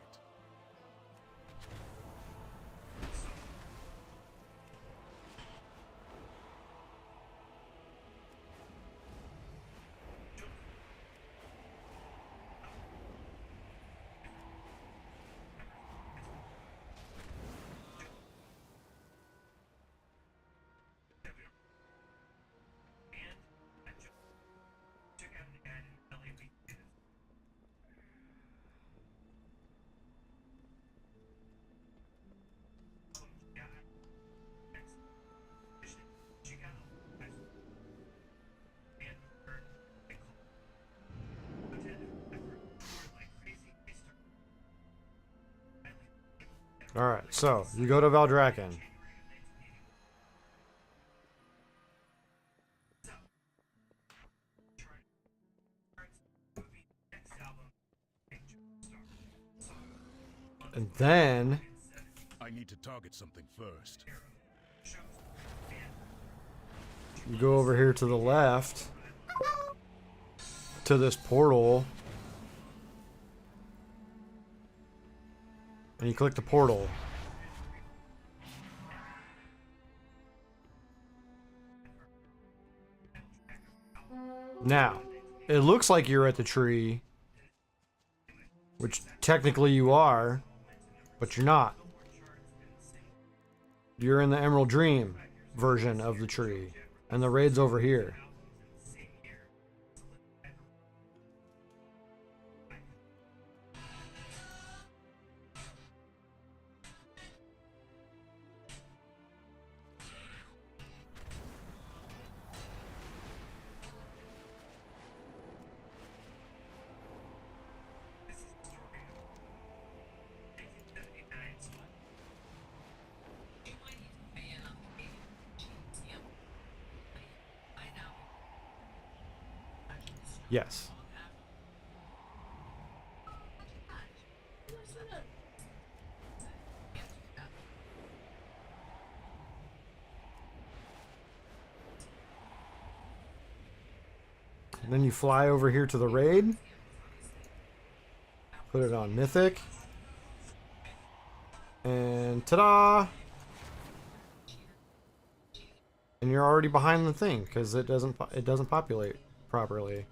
Alright, so you go to Valdrakken. And then I need to target something first. You go over here to the left to this portal. And you click the portal. Now, it looks like you're at the tree, which technically you are, but you're not. You're in the Emerald Dream version of the tree, and the raid's over here. Yes. And then you fly over here to the raid. Put it on Mythic. And ta-da! And you're already behind the thing because it doesn't populate properly.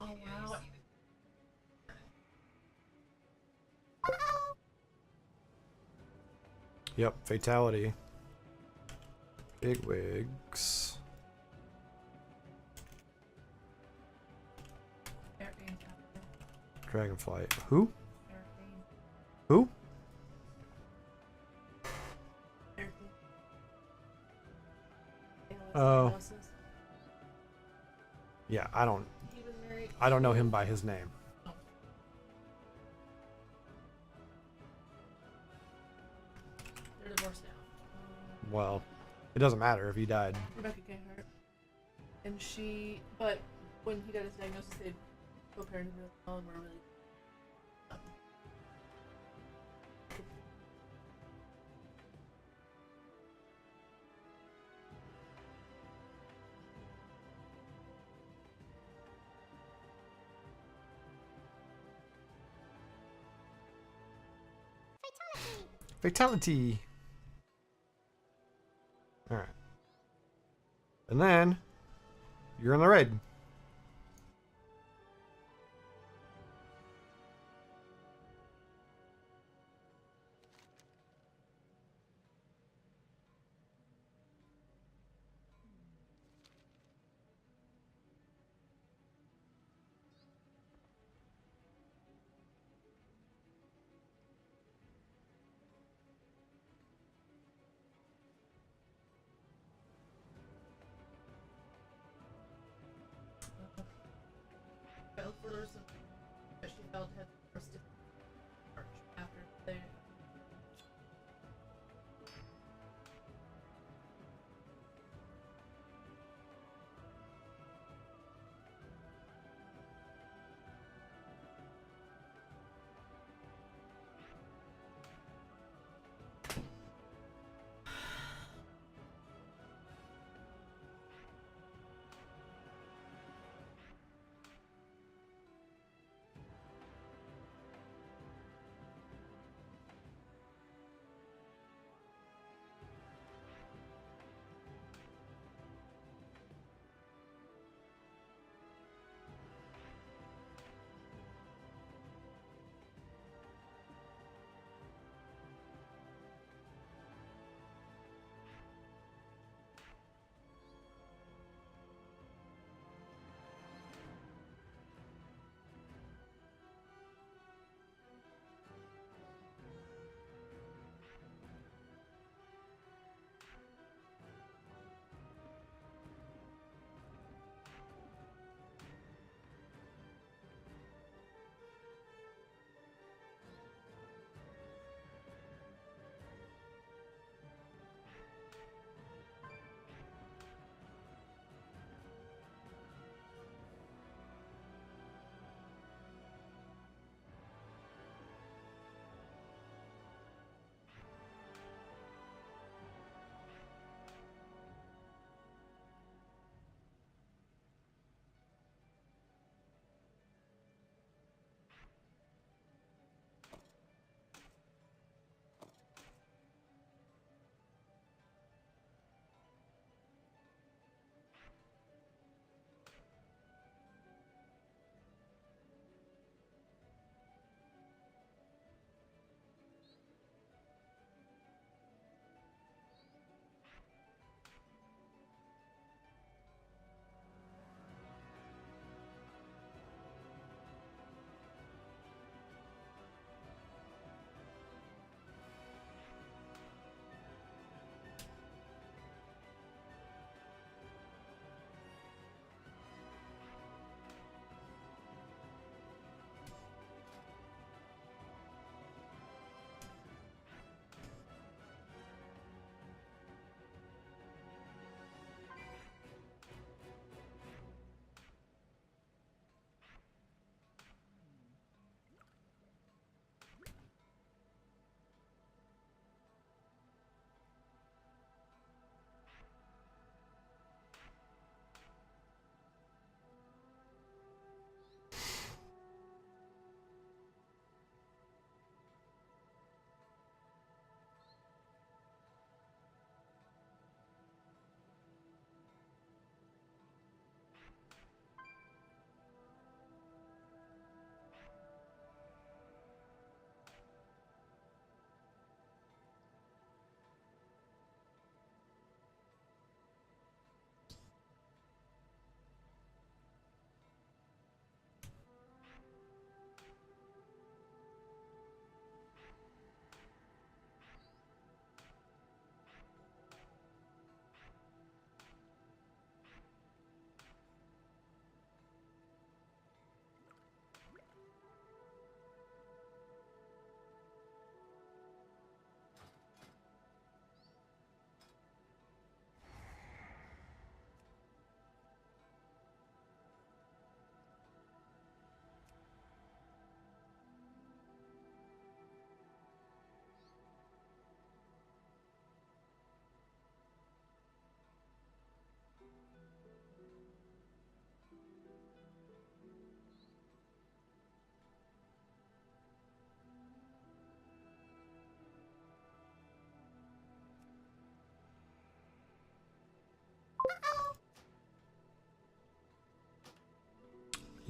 Oh wow. Yep, fatality. Big wigs. Dragonflight. Who? Who? Oh. Yeah, I don't know him by his name. They're divorced now. Well, it doesn't matter if he died. Rebecca Gayhart. And she, but when he got his diagnosis, they co-parented really well and were really. Fatality. Alright. And then you're in the raid.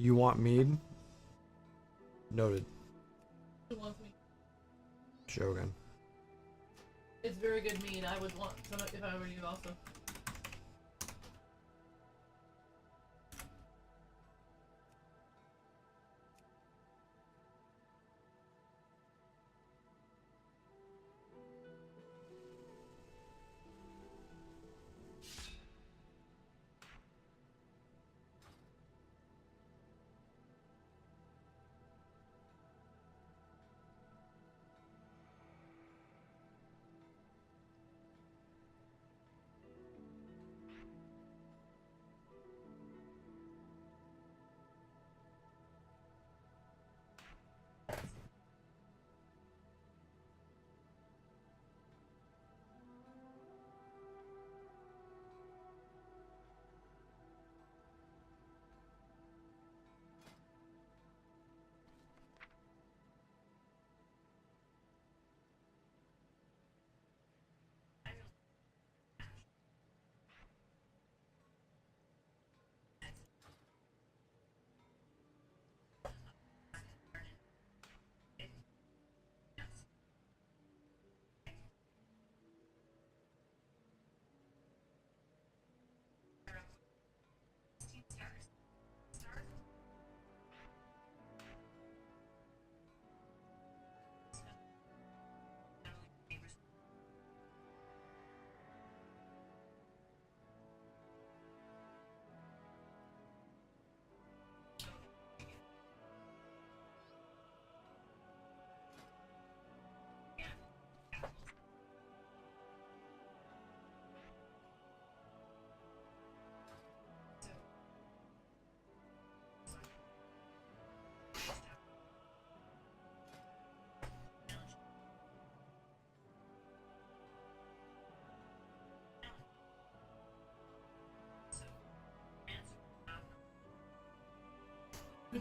You want mead? Noted. Who wants me? Shogun. It's very good mead. I would want some if I were you also.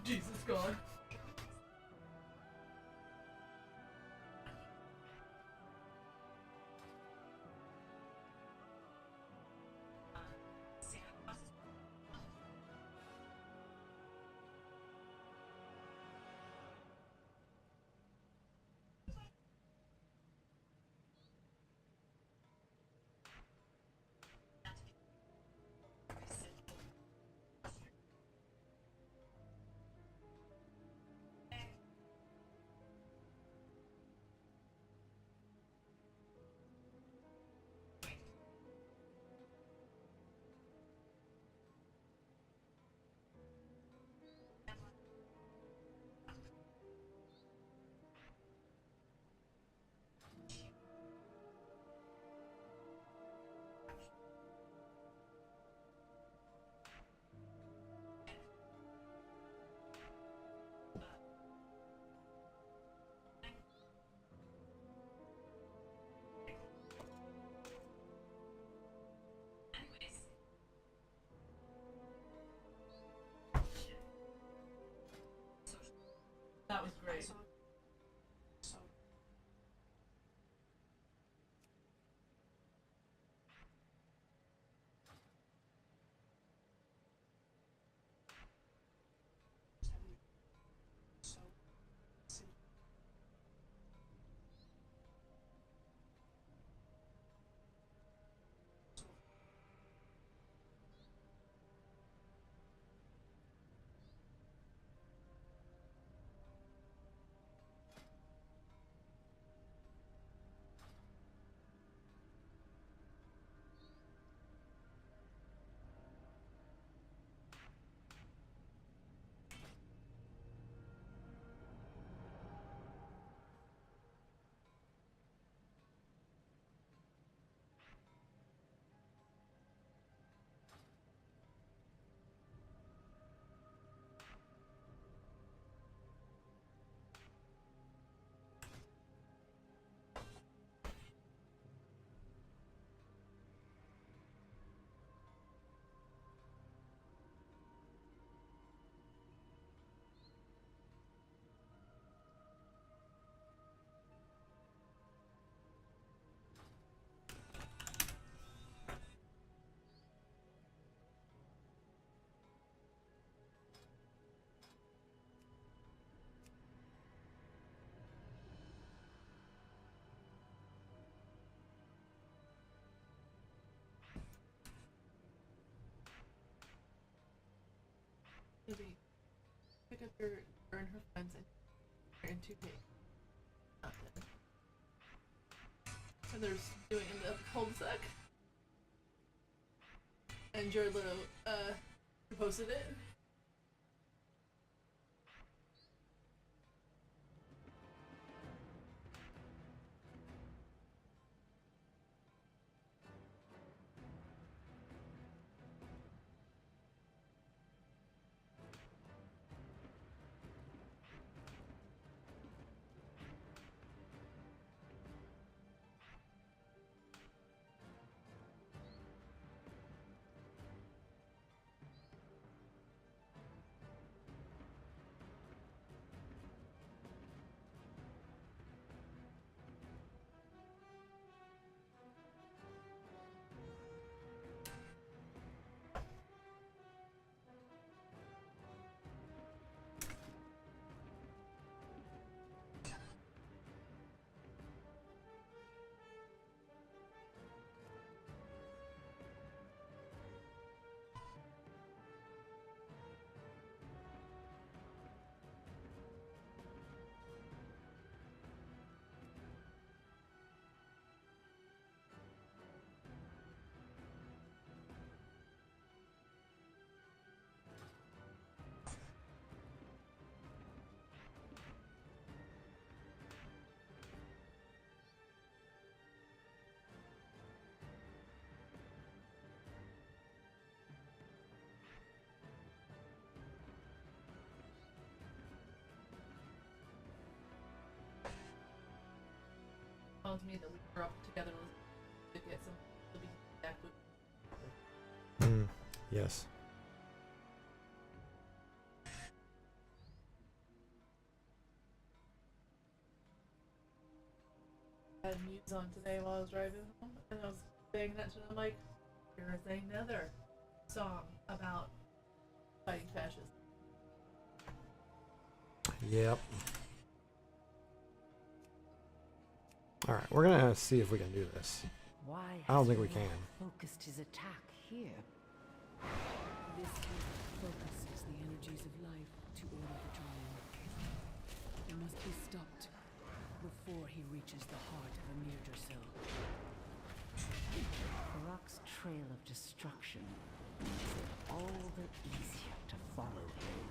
Jesus God. That was great. Maybe pick up her and her friends and you're in 2K. And they're doing the cul-de-sac. And Jared Leto posted it. Tells me that we were up together to get some to be back with. Yes. I had news on today while I was driving home, and I was saying that to them, like, here's another song about fighting fascism. Yep. Alright, we're gonna see if we can do this. Why I don't think we can. focused his attack here? This focuses the energies of life to order the trial. It must be stopped before he reaches the heart of Mrgl. Rock's trail of destruction makes it all the easier to follow him.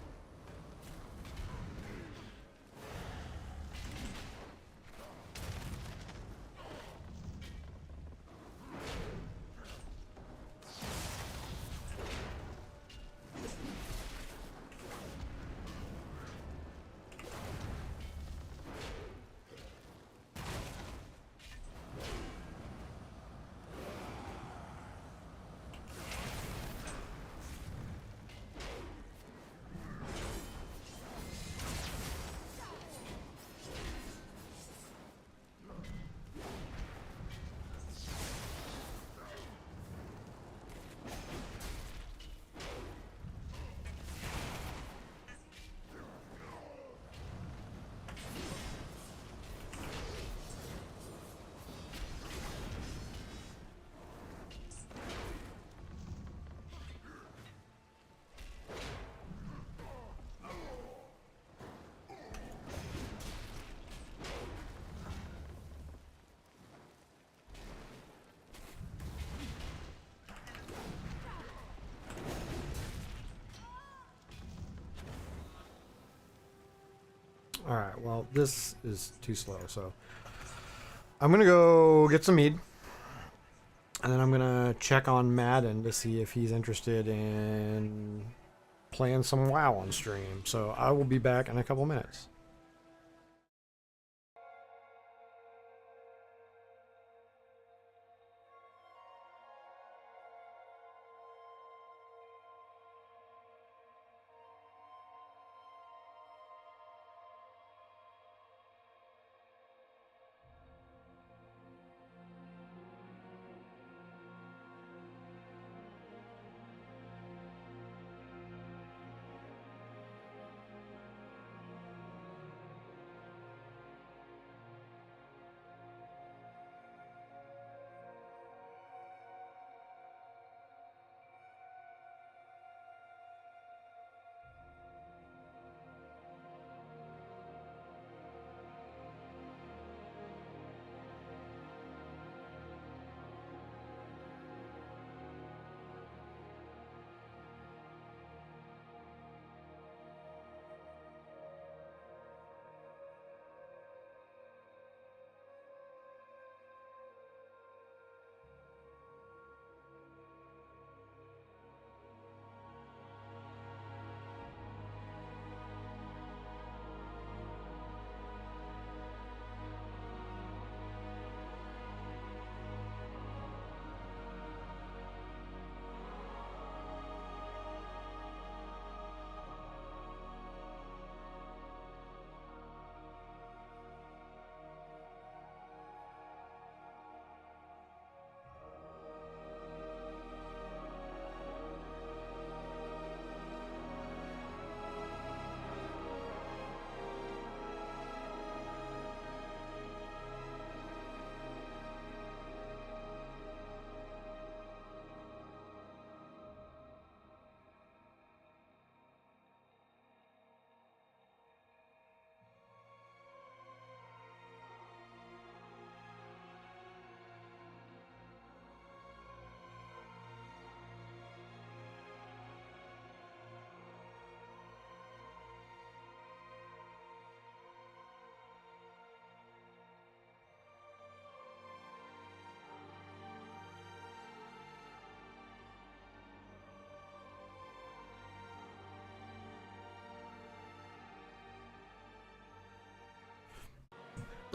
Alright, well, this is too slow, so I'm gonna go get some mead. And then I'm gonna check on Madden to see if he's interested in playing some WoW on stream. So I will be back in a couple minutes.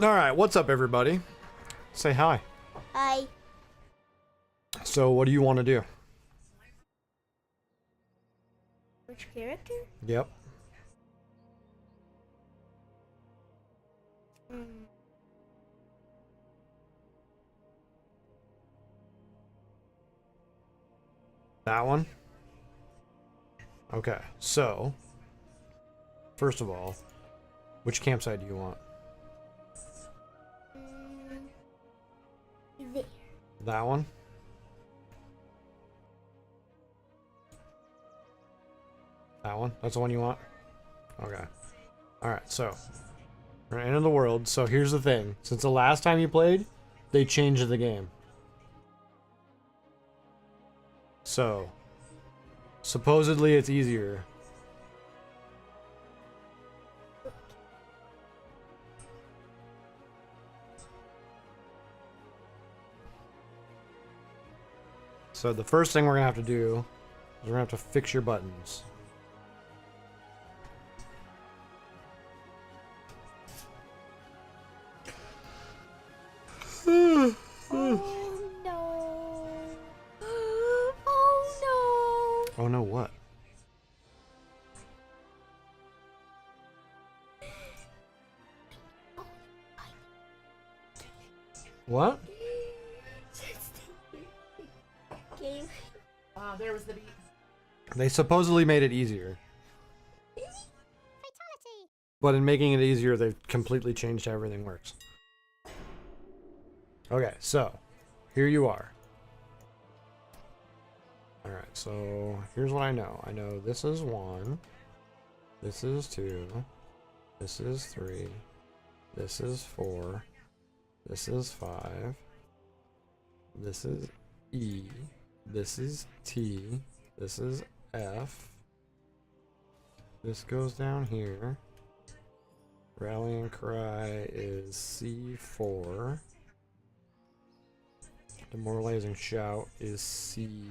All right, what's up, everybody? Say hi. Hi. So, what do you want to do? Which character? Yep. That one? Okay, so first of all, which campsite do you want? There. That one? That one? That's the one you want? Okay. Alright, so we're gonna enter the world. So here's the thing. Since the last time you played, they changed the game. So supposedly it's easier. So the first thing we're gonna have to do is we're gonna have to fix your buttons. Oh no. Oh no. Oh no, what? What? Game. There was the beat. They supposedly made it easier. Fatality. But in making it easier, they've completely changed how everything works. Okay, so here you are. Alright, so here's what I know. I know this is 1, this is 2, this is 3, this is 4, this is 5, this is E, this is T, this is F, this goes down here, rallying cry is C4, demoralizing shout is C5,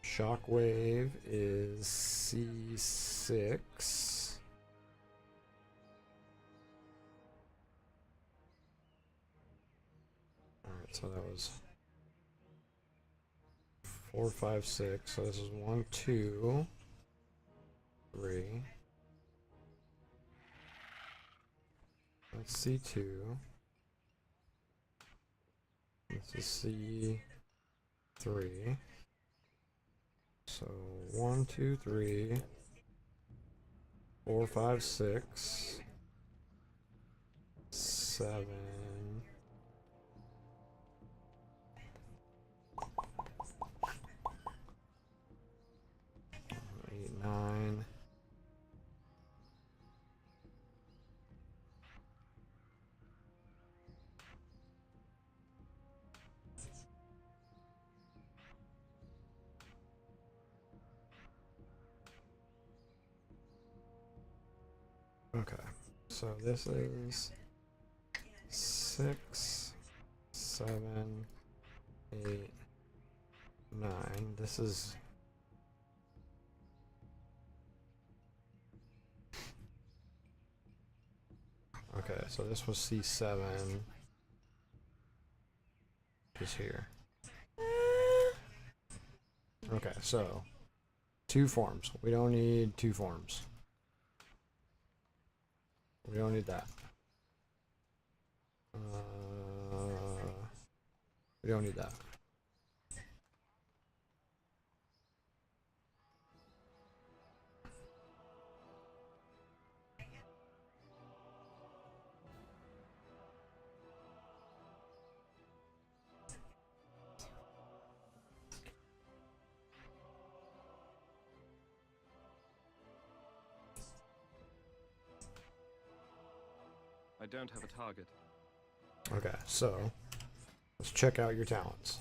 shockwave is C6, alright, so that was 4, 5, 6. So this is 1, 2, 3. That's C2. This is C3. So 1, 2, 3, 4, 5, 6, 7. 8, 9. Okay, so this is 6, 7, 8, 9. This is okay, so this was C7. Just here. Okay, so 2 forms. We don't need 2 forms. We don't need that. We don't need that. I don't have a target. Okay, so let's check out your talents.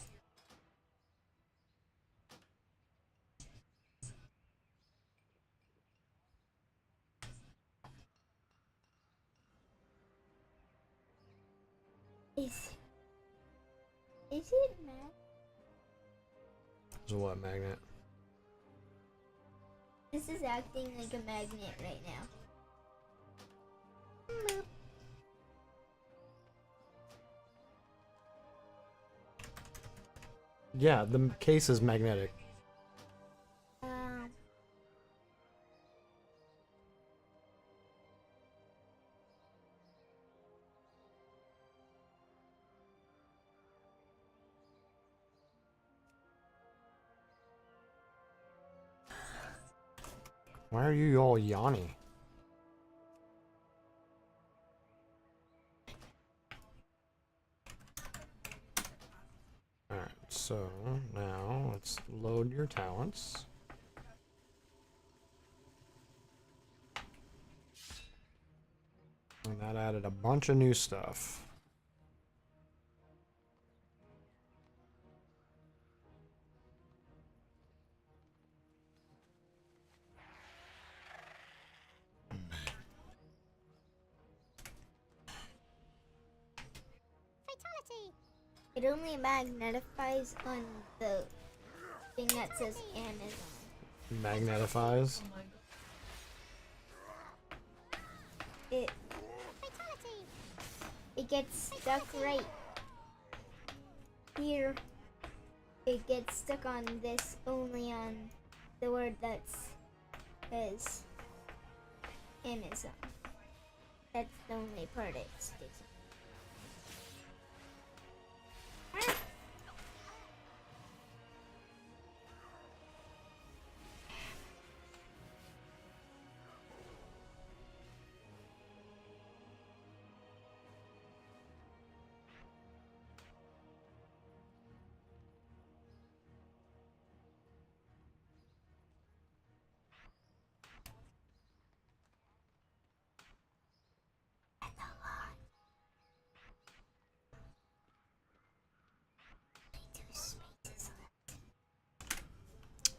Is it Matt? So what, magnet? This is acting like a magnet right now. Yeah, the case is magnetic. Why are you all yawning? Alright, so now let's load your talents. And that added a bunch of new stuff. It only magnetifies on the thing that says Amazon. Magnetifies? Oh my god. It gets stuck right here. It gets stuck on this, only on the word that says Amazon. That's the only part it sticks on.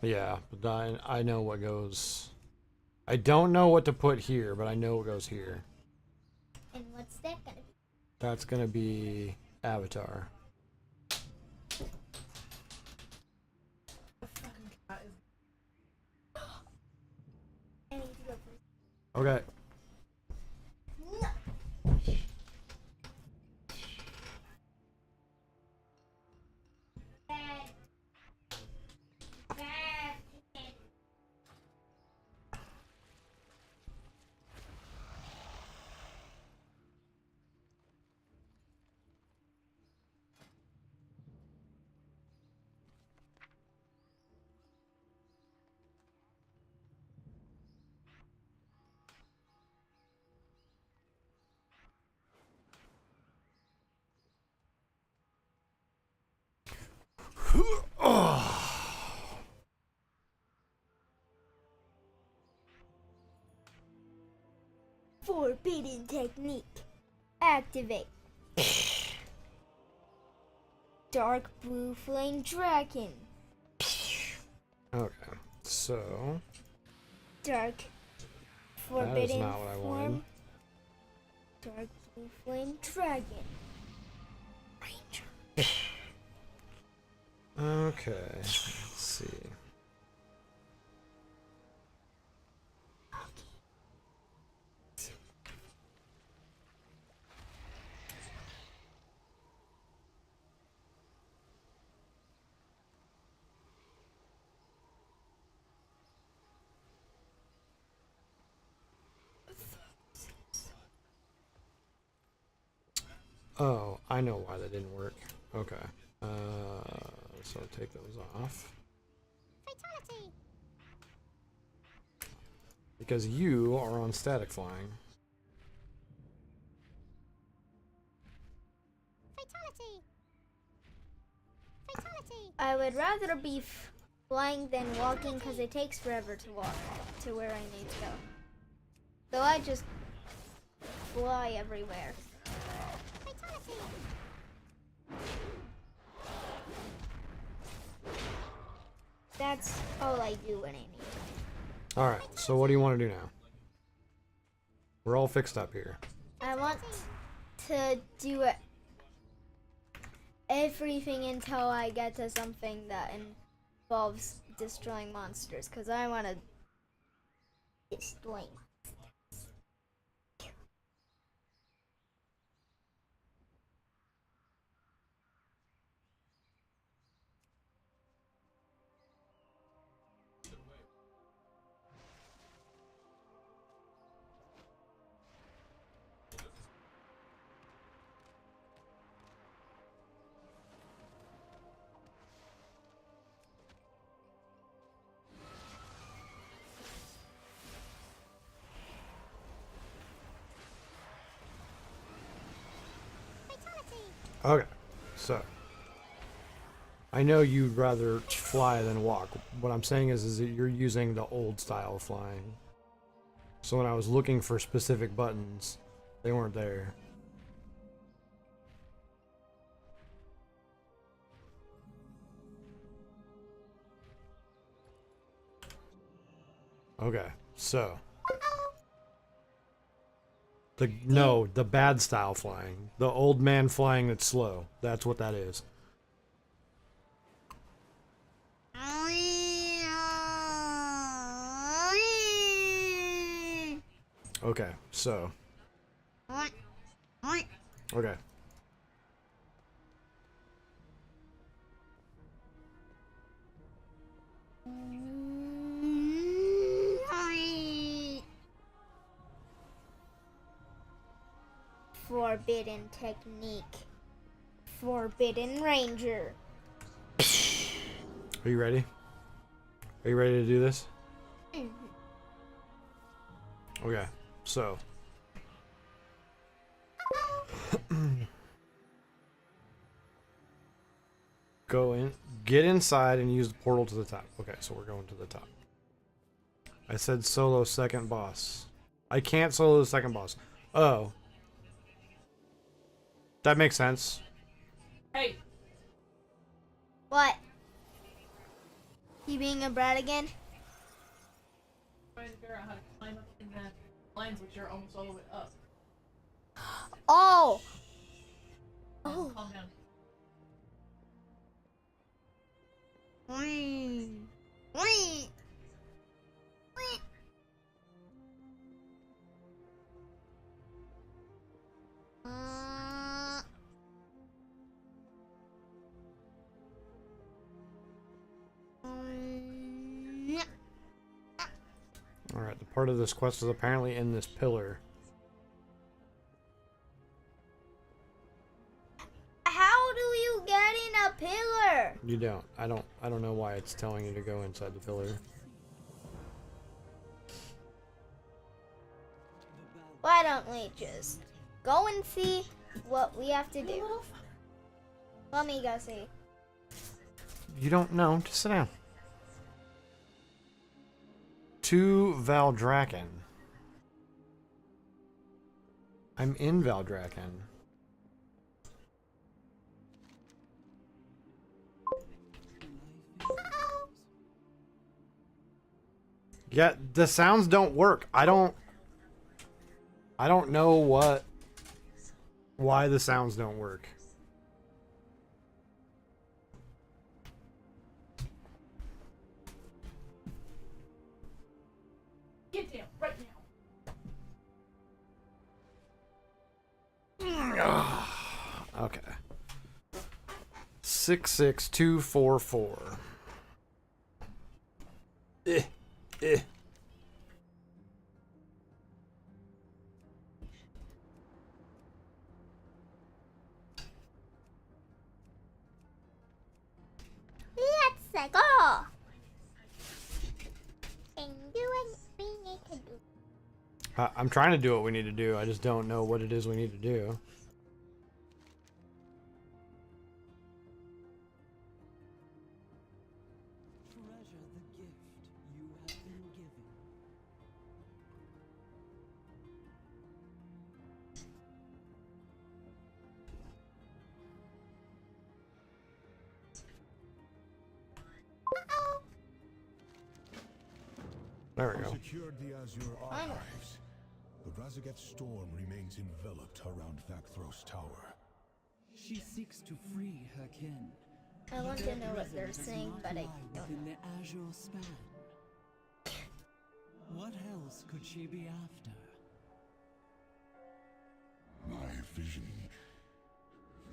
Yeah, but I know what goes. I don't know what to put here, but I know what goes here. And what's that gonna be? That's gonna be Avatar. The fucking cat is. I need to go first. Okay. Forbidden technique. Activate. Dark blue flame dragon. Okay, so Dark that is forbidden not what I wanted. form. Dark blue flame dragon. Ranger. Okay, let's see. Oh, I know why that didn't work. Okay. So take those off. Fatality. Because you are on static flying. Fatality. Fatality. I would rather be flying than walking because it takes forever to walk to where I need to go. So I just fly everywhere. Fatality. That's all I do when I need to. Alright, so what do you want to do now? We're all fixed up here. I want to do everything until I get to something that involves destroying monsters, because I want to destroy monsters. Okay, so I know you'd rather fly than walk. What I'm saying is that you're using the old style of flying. So when I was looking for specific buttons, they weren't there. Okay, so the bad style flying, the old man flying that's slow. That's what that is. Okay, so okay. Forbidden technique. Forbidden Ranger. Are you ready? Are you ready to do this? Okay, so go in, get inside and use the portal to the top. Okay, so we're going to the top. I said solo second boss. I can't solo the second boss. Oh. That makes sense. Hey. What? You being a brat again? Trying to figure out how to climb up in the lines, which are almost all the way up. Oh. Oh. Calm down. Alright, the part of this quest is apparently in this pillar. How do you get in a pillar? You don't. I don't know why it's telling you to go inside the pillar. Why don't we just go and see what we have to do? Let me go see. You don't know. Just sit down. To Valdraken. I'm in Valdraken. Yeah, the sounds don't work. I don't know why the sounds don't work. Get down right now. Okay. 66244. Let's go. I'm trying to do what we need to do. I just don't know what it is we need to do. Treasure the gift you have been given. There we go. Secured the Azure archives. The Razaget storm remains enveloped around Vakthros Tower. She seeks to free her kin. I want to know what they're saying, but I don't. Within the Azure span. What else could she be after? My vision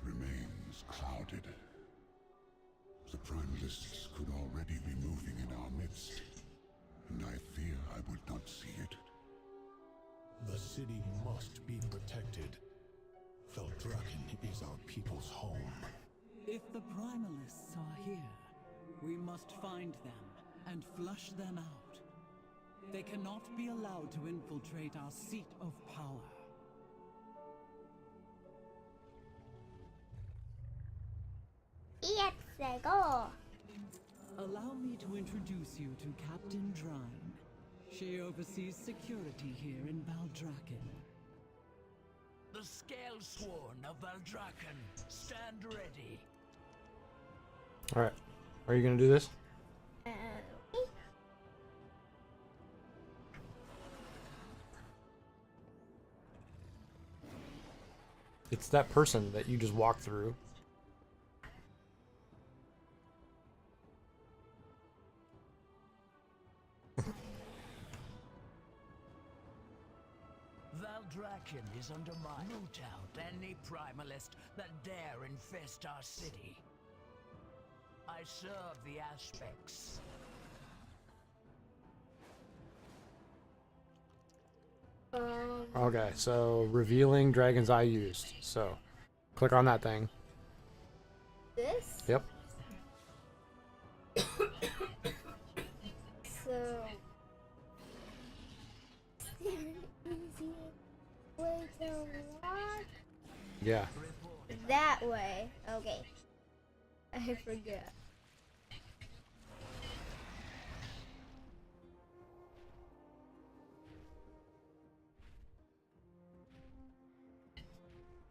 remains clouded. The Primalists could already be moving in our midst, and I fear I would not see it. The city must be protected. Veldraken is our people's home. If the Primalists are here, we must find them and flush them out. They cannot be allowed to infiltrate our seat of power. you to Captain Drine. She oversees security here in Valdrakken. The Scalesworn of Valdrakken, stand ready. Alright. Are you gonna do this? It's that person that you just walked through. Valdrakken is under my root out any primalist that dare infest our city. I serve the aspects. Okay, so revealing Dragon's Eye used. So, click on that thing. This? Yep. So. Easy way to walk? Yeah. That way. Okay. I forgot.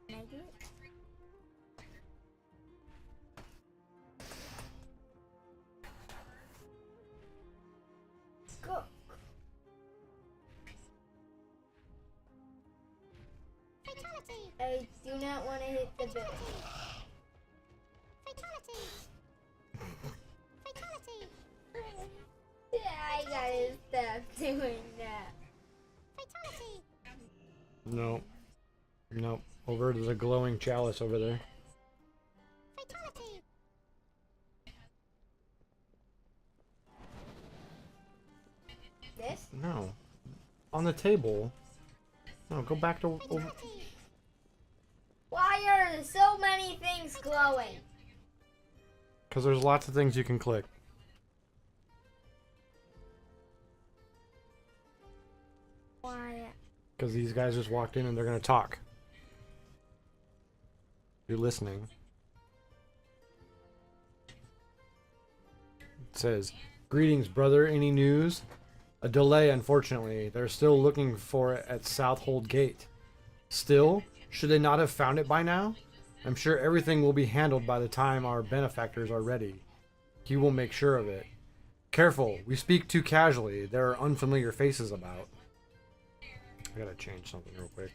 Can I do it? Go. Fatality. I do not want to hit the bill. Fatality. Fatality. Yeah, I gotta stop doing that. Fatality. No. Nope. Over to the glowing chalice over there. Fatality. This? No. On the table. No, go back to over. Why are there so many things glowing? Because there's lots of things you can click. Why? Because these guys just walked in and they're gonna talk. You're listening. It says, "Greetings, brother. Any news?" A delay, unfortunately. They're still looking for it at Southhold Gate. Still? Should they not have found it by now? I'm sure everything will be handled by the time our benefactors are ready. He will make sure of it. Careful, we speak too casually. There are unfamiliar faces about. I gotta change something real quick.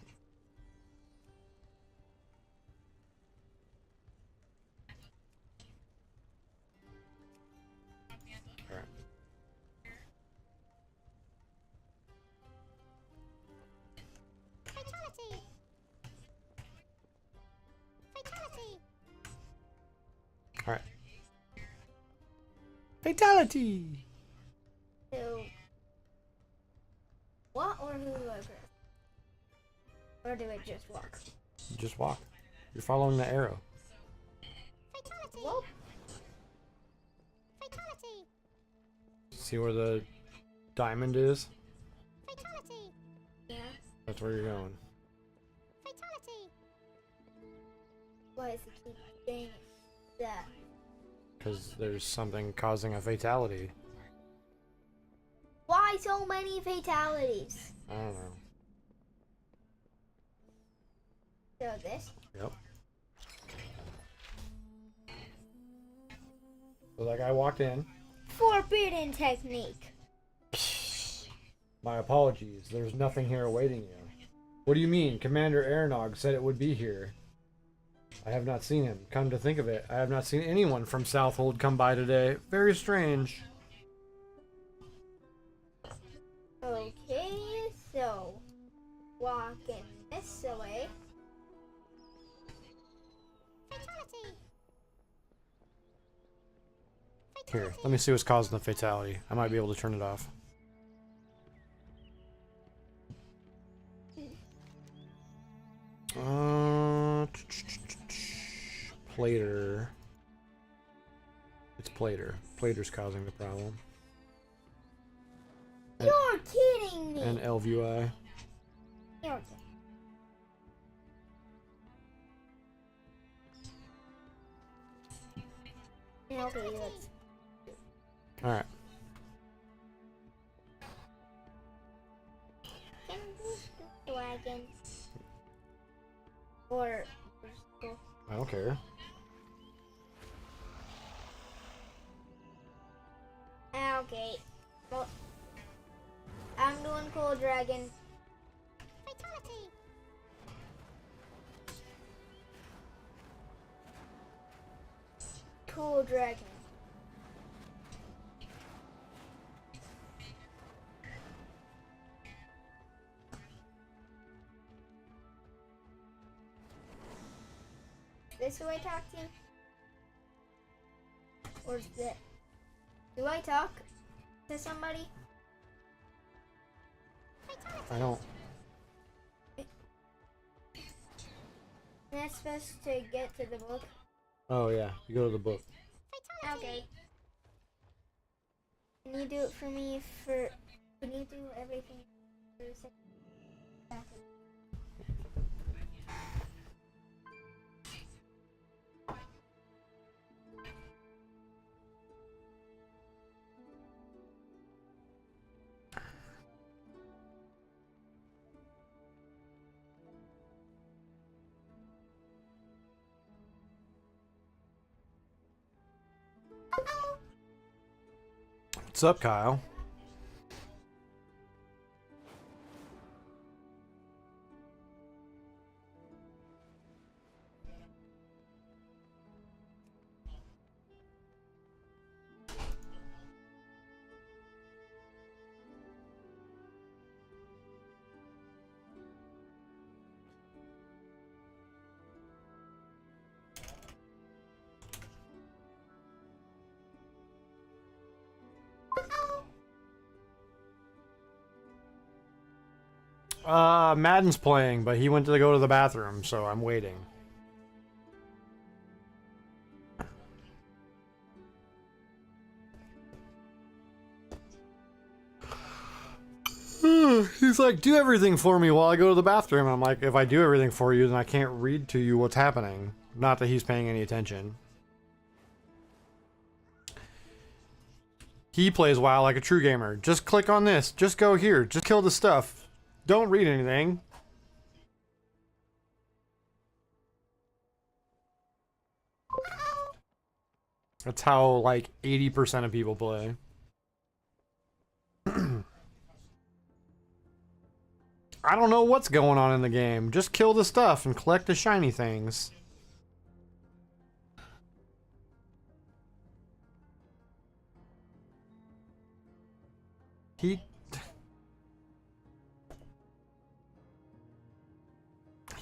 Alright. Fatality. Fatality. Alright. Fatality! So, what or who do I grab? Or do I just walk? Just walk. You're following the arrow. Fatality. Whoa. Fatality. See where the diamond is? Fatality. Yeah. That's where you're going. Fatality. Why does it keep saying that? Because there's something causing a fatality. Why so many fatalities? I don't know. So this? Yep. So that guy walked in. Forbidden technique. My apologies. There's nothing here awaiting you. What do you mean? Commander Aranog said it would be here. I have not seen him. Come to think of it, I have not seen anyone from Southhold come by today. Very strange. Okay, so walking this way. Fatality. Here, let me see what's causing the fatality. I might be able to turn it off. Plater. It's Plater. Plater's causing the problem. You're kidding me. And LVUI. You're kidding. Okay, let's. Alright. Wagon. Or. I don't care. Okay. Well, I'm doing Cold Dragon. Fatality. Cold Dragon. This who I talk to? Or is that? Do I talk to somebody? I don't. That's supposed to get to the book. Oh yeah, you go to the book. Okay. Can you do it for me for... Can you do everything for a second? What's up, Kyle? Madden's playing, but he went to go to the bathroom, so I'm waiting. He's like, do everything for me while I go to the bathroom. I'm like, if I do everything for you, then I can't read to you what's happening. Not that he's paying any attention. He plays WoW like a true gamer. Just click on this. Just go here. Just kill the stuff. Don't read anything. That's how, like, 80% of people play. I don't know what's going on in the game. Just kill the stuff and collect the shiny things.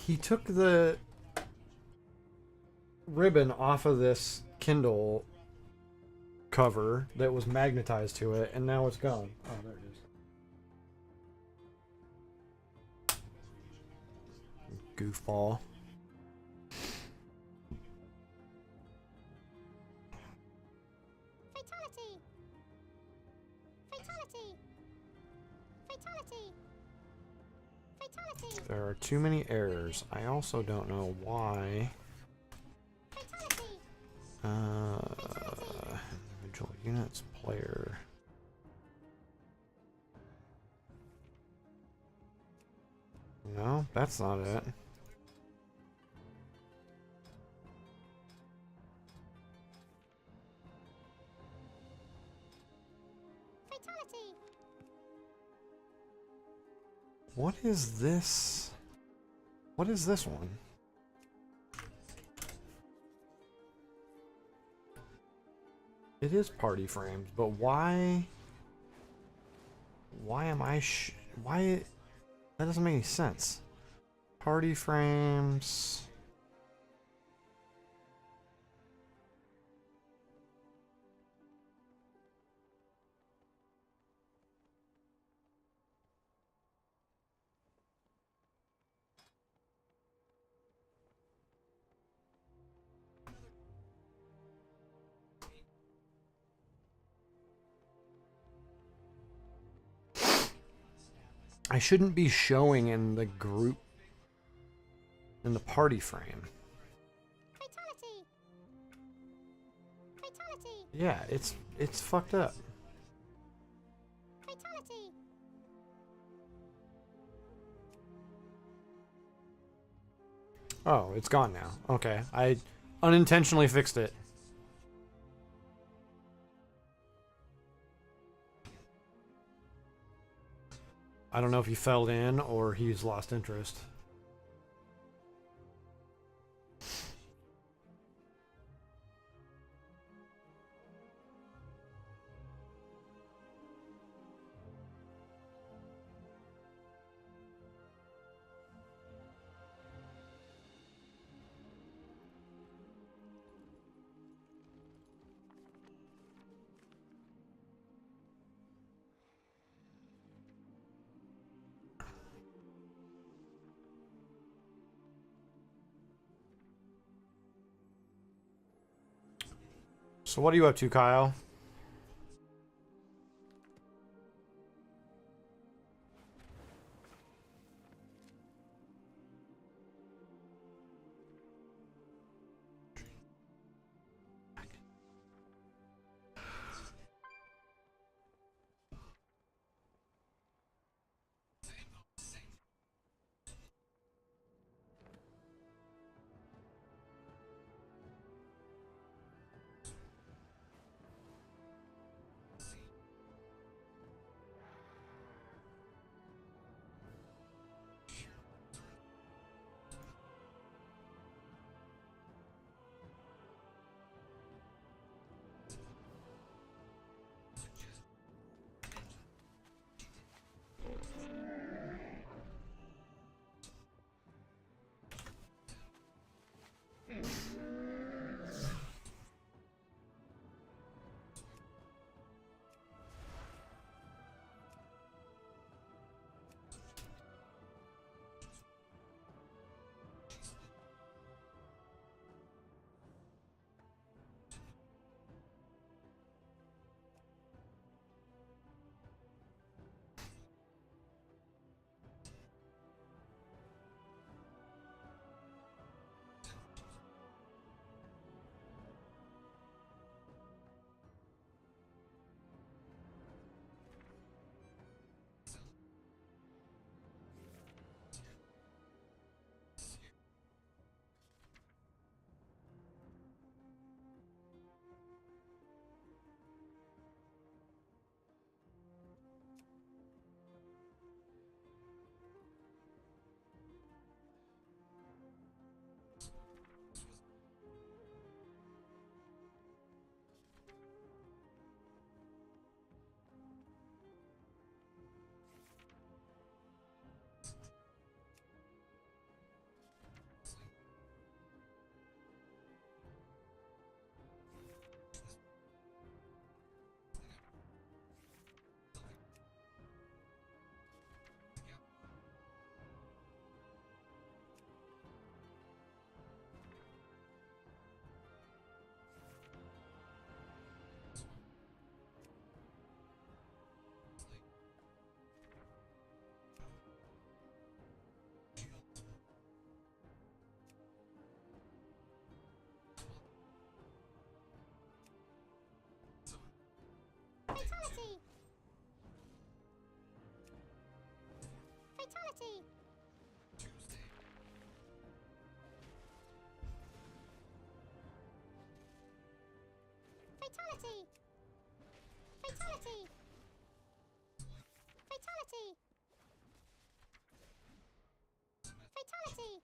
He took the ribbon off of this Kindle cover that was magnetized to it, and now it's gone. Oh, there it is. Goofball. Fatality! Fatality! Fatality! Fatality! There are too many errors. I also don't know why. Fatality! Individual units, player. No, that's not it. Fatality! What is this? What is this one? It is party frames, but why? Why am I why? That doesn't make any sense. Party frames. I shouldn't be showing in the group, in the party frame. Fatality! Fatality! Yeah, it's fucked up. Fatality! Oh, it's gone now. Okay. I unintentionally fixed it. I don't know if he fell in or he's lost interest. So what are you up to, Kyle? Fatality! Fatality! Fatality! Fatality! Fatality! Fatality!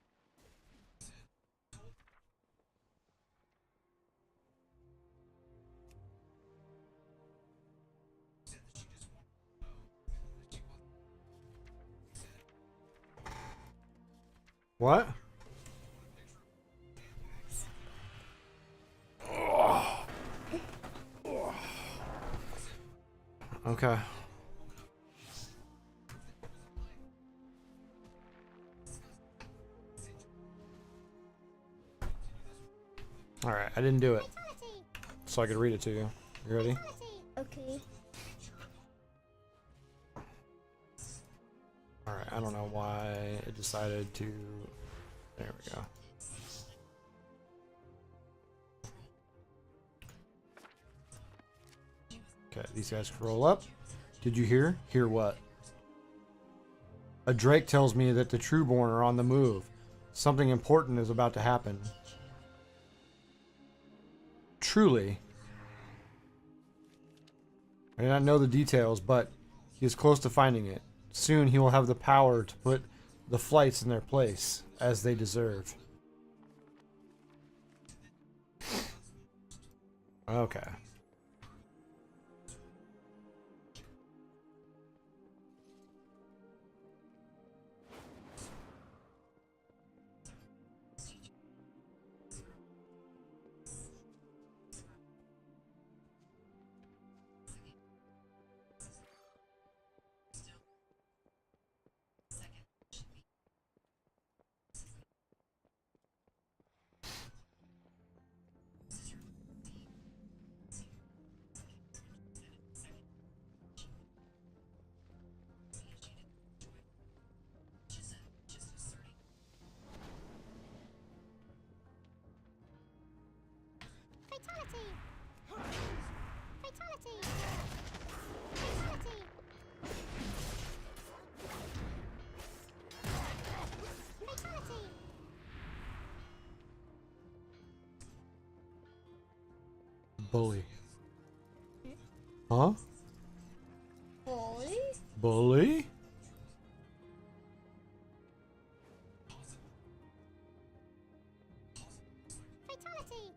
What? Okay. Alright, I didn't do it. So I could read it to you. You ready? Okay. Alright, I don't know why it decided to... There we go. Okay, these guys can roll up. Did you hear? Hear what? A Drake tells me that the Trueborn are on the move. Something important is about to happen. Truly. I do not know the details, but he is close to finding it. Soon he will have the power to put the flights in their place, as they deserve. Okay. Bully. Huh? Bully? Bully? Fatality!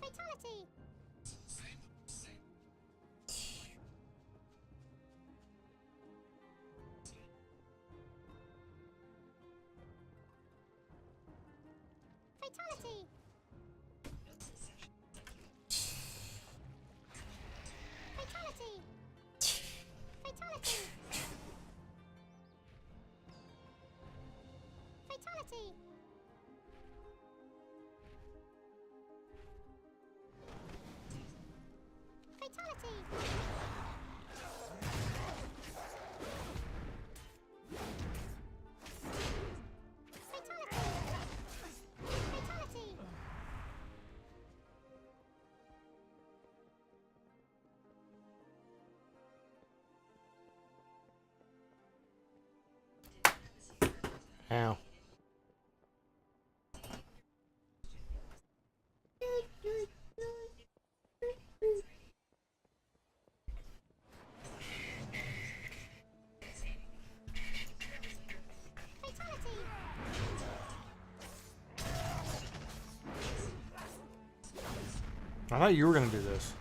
Fatality! Fatality! Fatality! Fatality! Fatality! Fatality! Fatality! Ow. I thought you were gonna do this.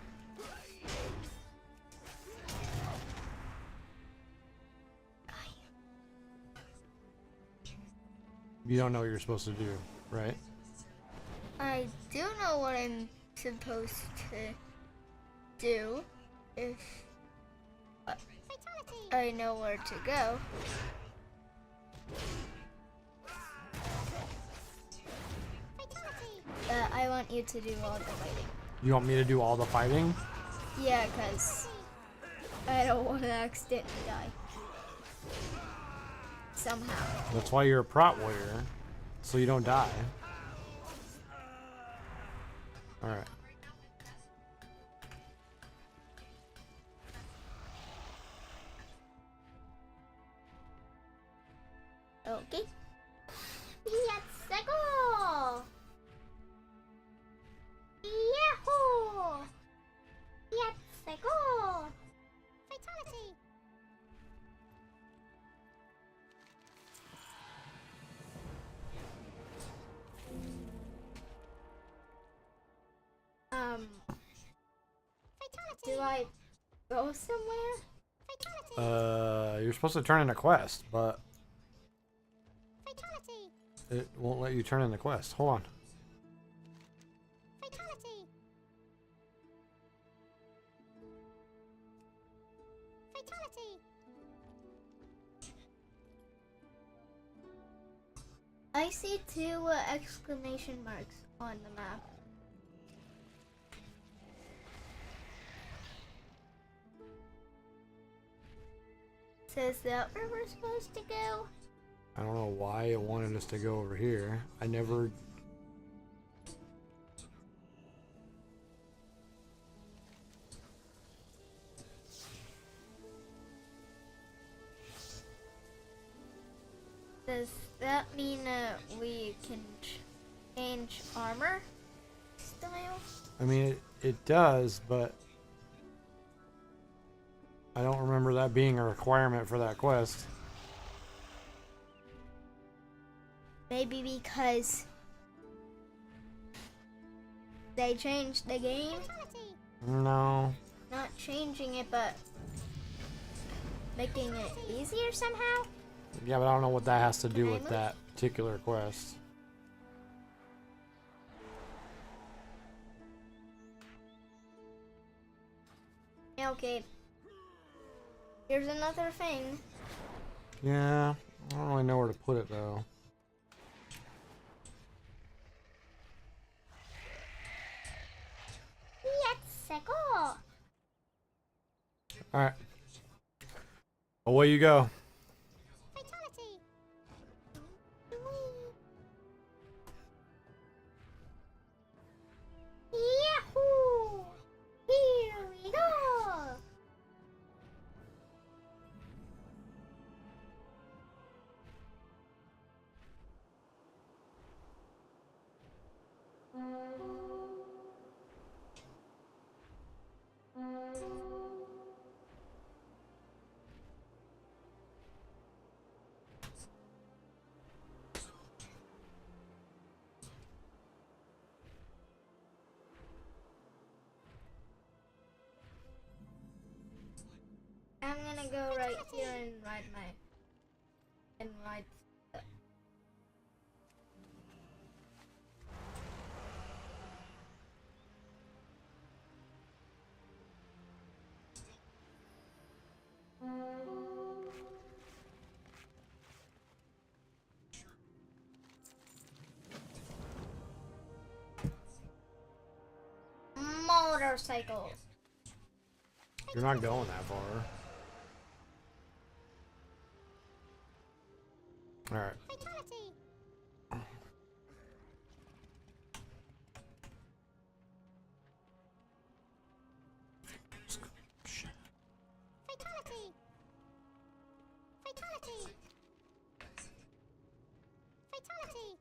You don't know what you're supposed to do, right? I do know what I'm supposed to do if I know where to go. I want you to do all the fighting. You want me to do all the fighting? Yeah, because I don't want to accidentally die. Somehow. That's why you're a prot warrior, so you don't die. Alright. Okay. Let's go! Yahoo! Let's go! Fatality! Do I go somewhere? You're supposed to turn in a quest, but Fatality! it won't let you turn in the quest. Hold on. Fatality! Fatality! I see two exclamation marks on the map. Says that where we're supposed to go? I don't know why it wanted us to go over here. I never... Does that mean we can change armor style? I mean, it does, but I don't remember that being a requirement for that quest. Maybe because they changed the game? No. Not changing it, but making it easier somehow? Yeah, but I don't know what that has to do Can I with move? that particular quest. Yeah, okay. Here's another thing. Yeah, I don't really know where to put it though. Let's go. Alright. Away you go. Fatality. Yahoo! Here we go. I'm gonna go right here and ride stuff. Motorcycles. You're not going that far. Alright. Fatality. Fatality. Fatality. Fatality.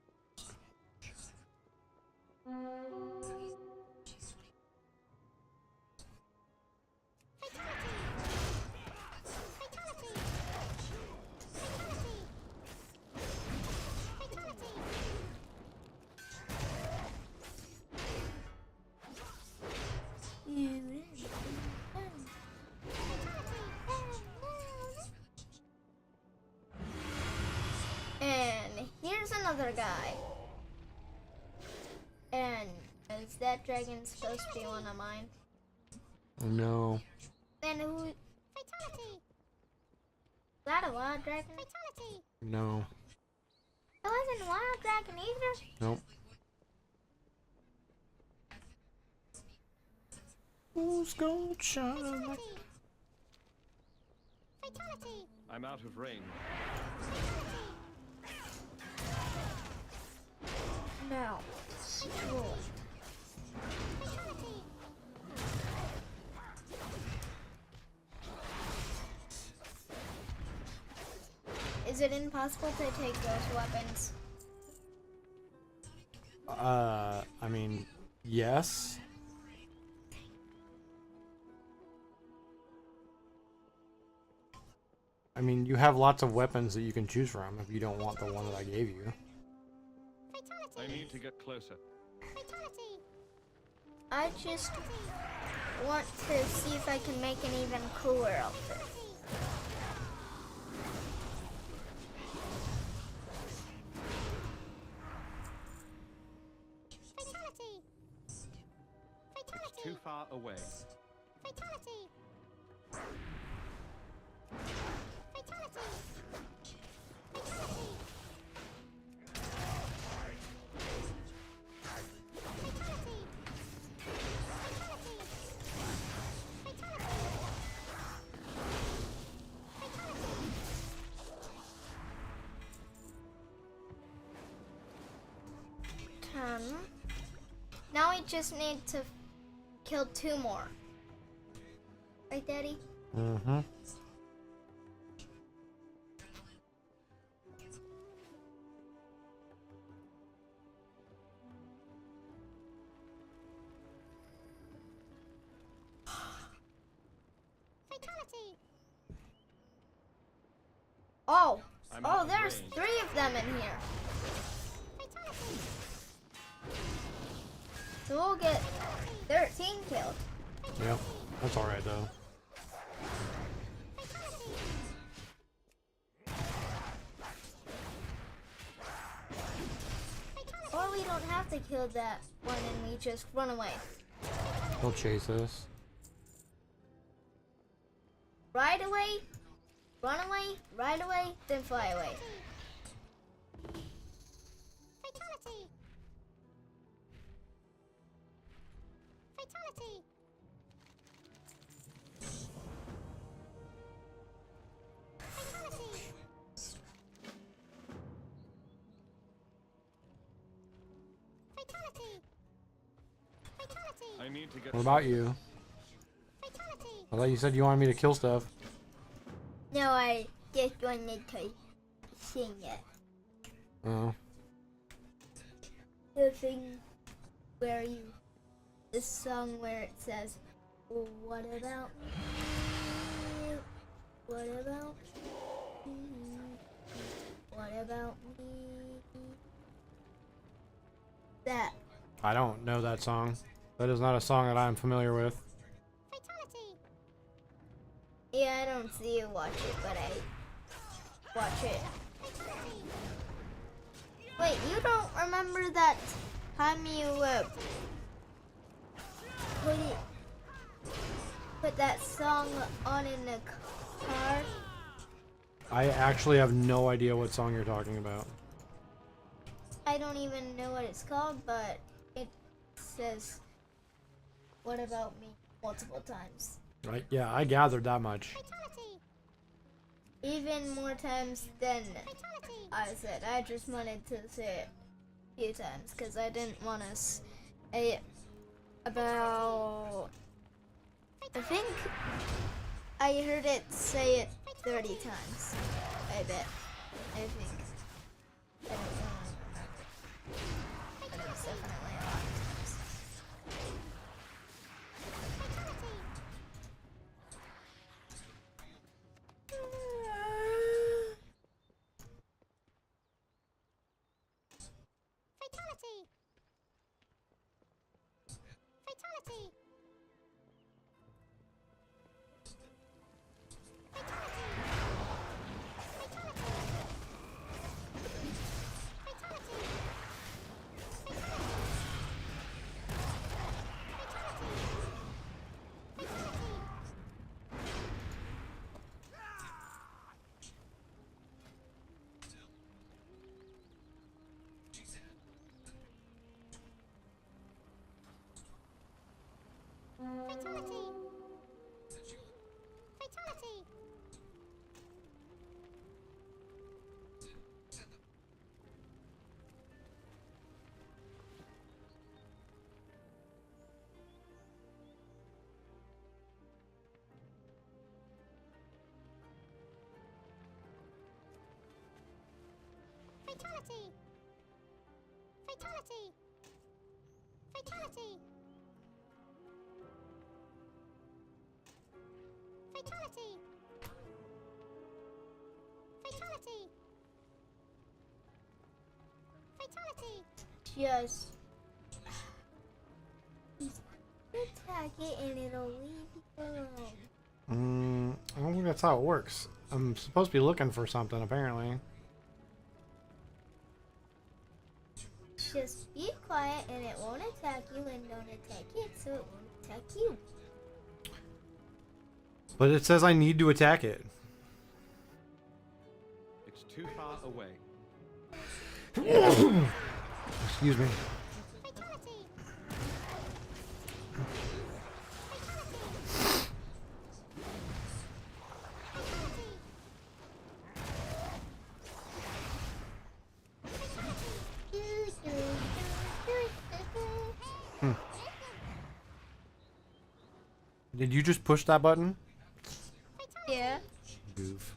And here's another guy. And is that dragon supposed to be one of mine? No. Then who? Fatality. Is that a wild dragon? Fatality. No. It wasn't a wild dragon either. Nope. Who's gonna shine like... Fatality. I'm out of range. No. Cool. Is it impossible to take those weapons? I mean, yes. I mean, you have lots of weapons that you can choose from if you don't want the one that I gave you. I need to get closer. I just want to see if I can make an even cooler outfit. It's too far away. Now we just need to kill 2 more. Right, Daddy? Mm-hmm. Oh, I'm oh, out of there's range. 3 of them in here. So we'll get 13 killed. Yep, that's alright though. Or we don't have to kill that one and we just run away. He'll chase us. Ride away, run away, ride away, then fly away. Fatality! Fatality! I need to get. What about you? I thought you said you wanted me to kill stuff. No, I just wanted to sing it. Oh. The thing where you, the song where it says, well, what about me? What about me? What about me? That. I don't know that song. That is not a song that I'm familiar with. Yeah, I don't see you watch it, but I watch it. Wait, you don't remember that time you put that song on in the car? I actually have no idea what song you're talking about. I don't even know what it's called, but it says, what about me, multiple times. Right? Yeah, I gathered that much. Even more times than I said. I just wanted to say it a few times because I didn't want to say it about. I think I heard it say it 30 times. I bet. I think. I don't know. But it was definitely a lot of times. Fatality! Fatality! Fatality! Fatality! Fatality! Fatality! Fatality! Fatality! Fatality! Fatality! Just attack it and it'll leave you alone. I don't think that's how it works. I'm supposed to be looking for something, apparently. Just be quiet and it won't attack you, and don't attack it so it won't attack you. But it says I need to attack it. It's too far away. Excuse me. Did you just push that button? Yeah. Goof.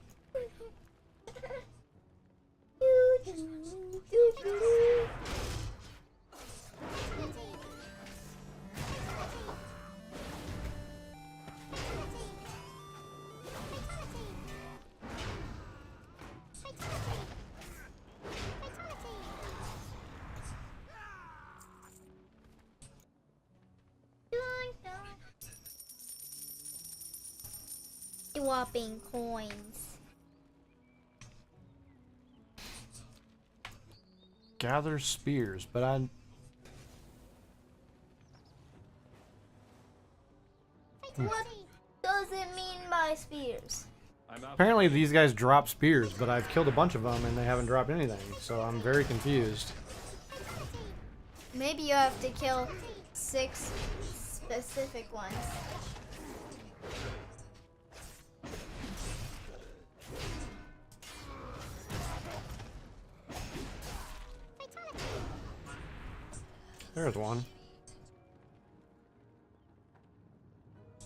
swapping coins. Gather spears, but I... What does it mean by spears? Apparently these guys drop spears, but I've killed a bunch of them and they haven't dropped anything, so I'm very confused. Maybe you have to kill 6 specific ones. There's one.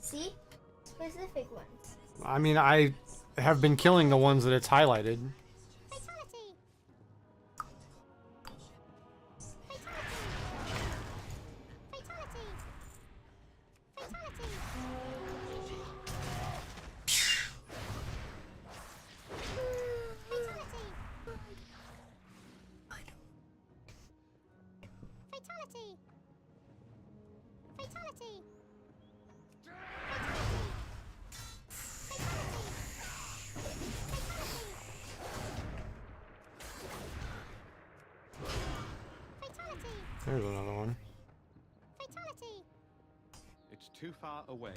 See? Specific ones. I mean, I have been killing the ones that it's highlighted. There's another one. It's too far away.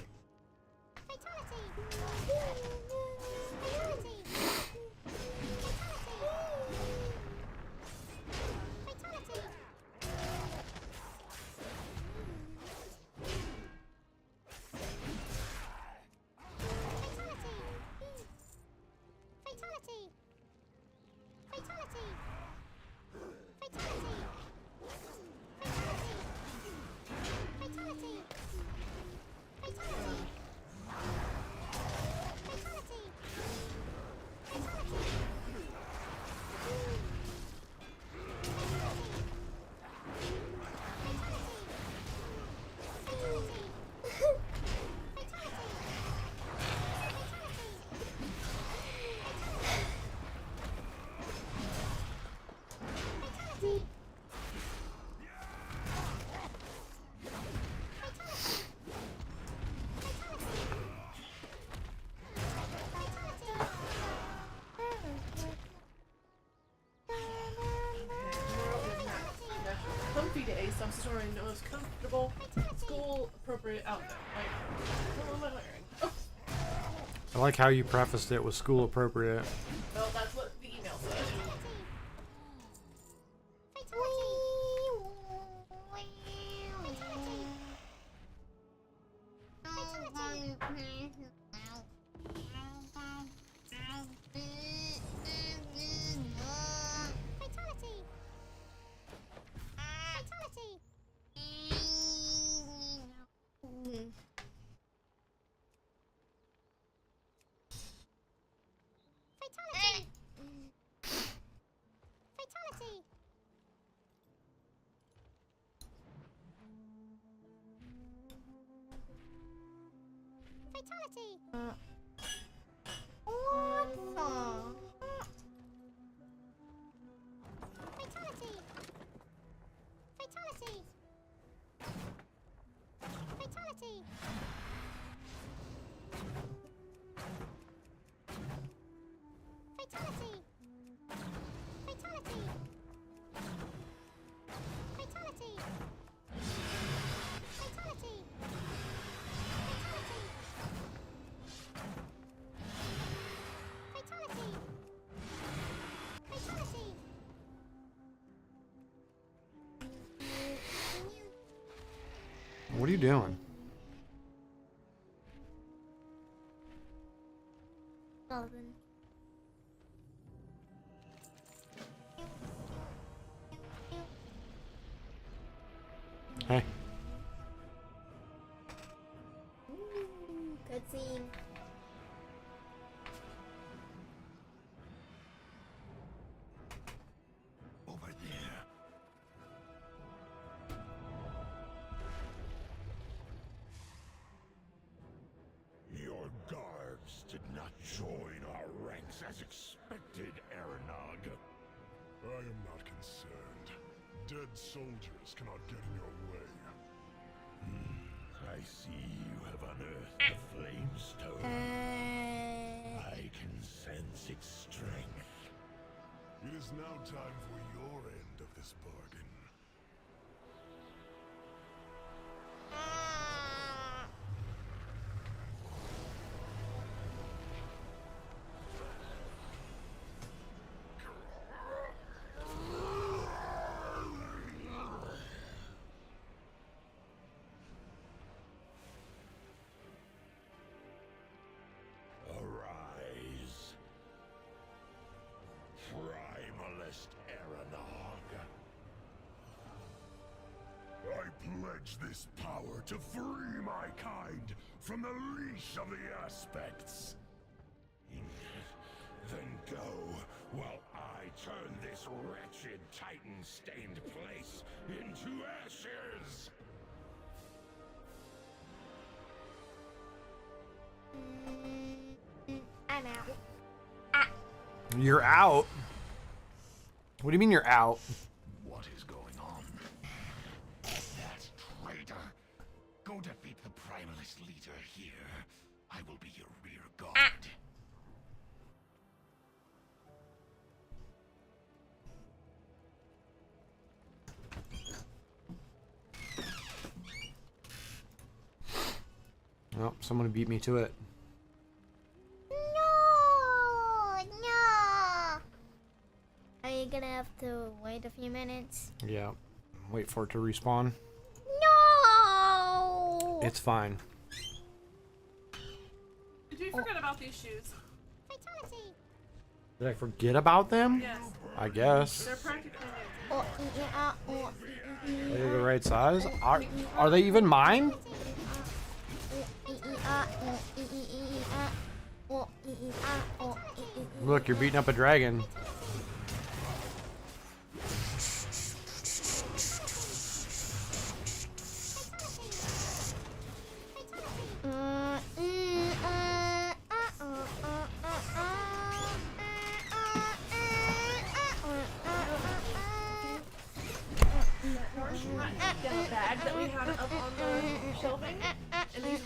Comfy days, so I'm storing the most comfortable, school-appropriate outfit. Like, what am I wearing? Oh. I like how you prefaced it with school appropriate. Well, that's what the email said. What are you doing? Nothing. Hey. Cutscene. Over there. Your guards did not join our ranks as expected, Aranog. I am not concerned. Dead soldiers cannot get in your way. I see you have unearthed the flame stone. sense its strength. It is now time for your end of this bargain. Arise, Primalist Aranog. I pledge this power to free my kind from the leash of the aspects. Then go while I turn this wretched Titan-stained place into ashes. I'm out. You're out? What do you mean you're out? What is going on? That traitor! Go defeat the Primalist leader here. I will be your rear guard. Oh, someone beat me to it. No. Are you gonna have to wait a few minutes? Yeah. Wait for it to respawn. No. It's fine. Did we forget about these shoes? Did I forget about them? Yes. I guess. They're practically new. Are they the right size? Are they even mine? Look, you're beating up a dragon. The bag that we had up on the shelving, and these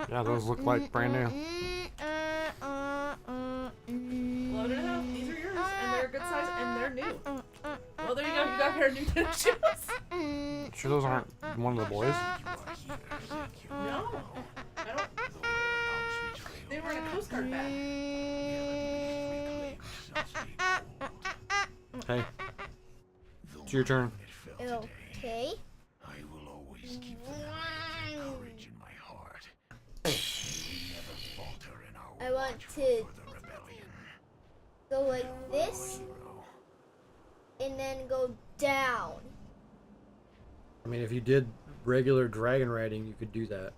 Yeah, those look like brand new. load it up. These are yours, and they're a good size, and they're new. Well, there you go. You got a pair of new tennis shoes. Sure those aren't one of the boys? No, I don't. They were in a Coast Guard bag. Hey. It's your turn. Okay. I will always keep the courage in my heart. We never falter in our I want watch to for the rebellion. go like this, and then go down. I mean, if you did regular dragon riding, you could do that.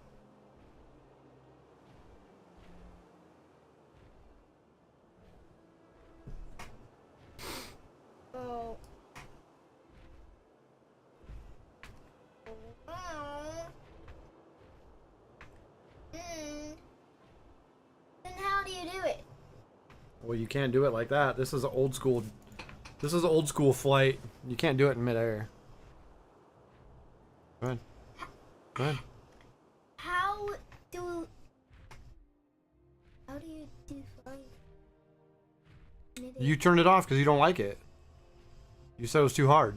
Oh. Then how do you do it? Well, you can't do it like that. This is old school. This is old school flight. You can't do it in midair. Go ahead. Go ahead. How do you do flying? You turned it off because you don't like it. You said it was too hard.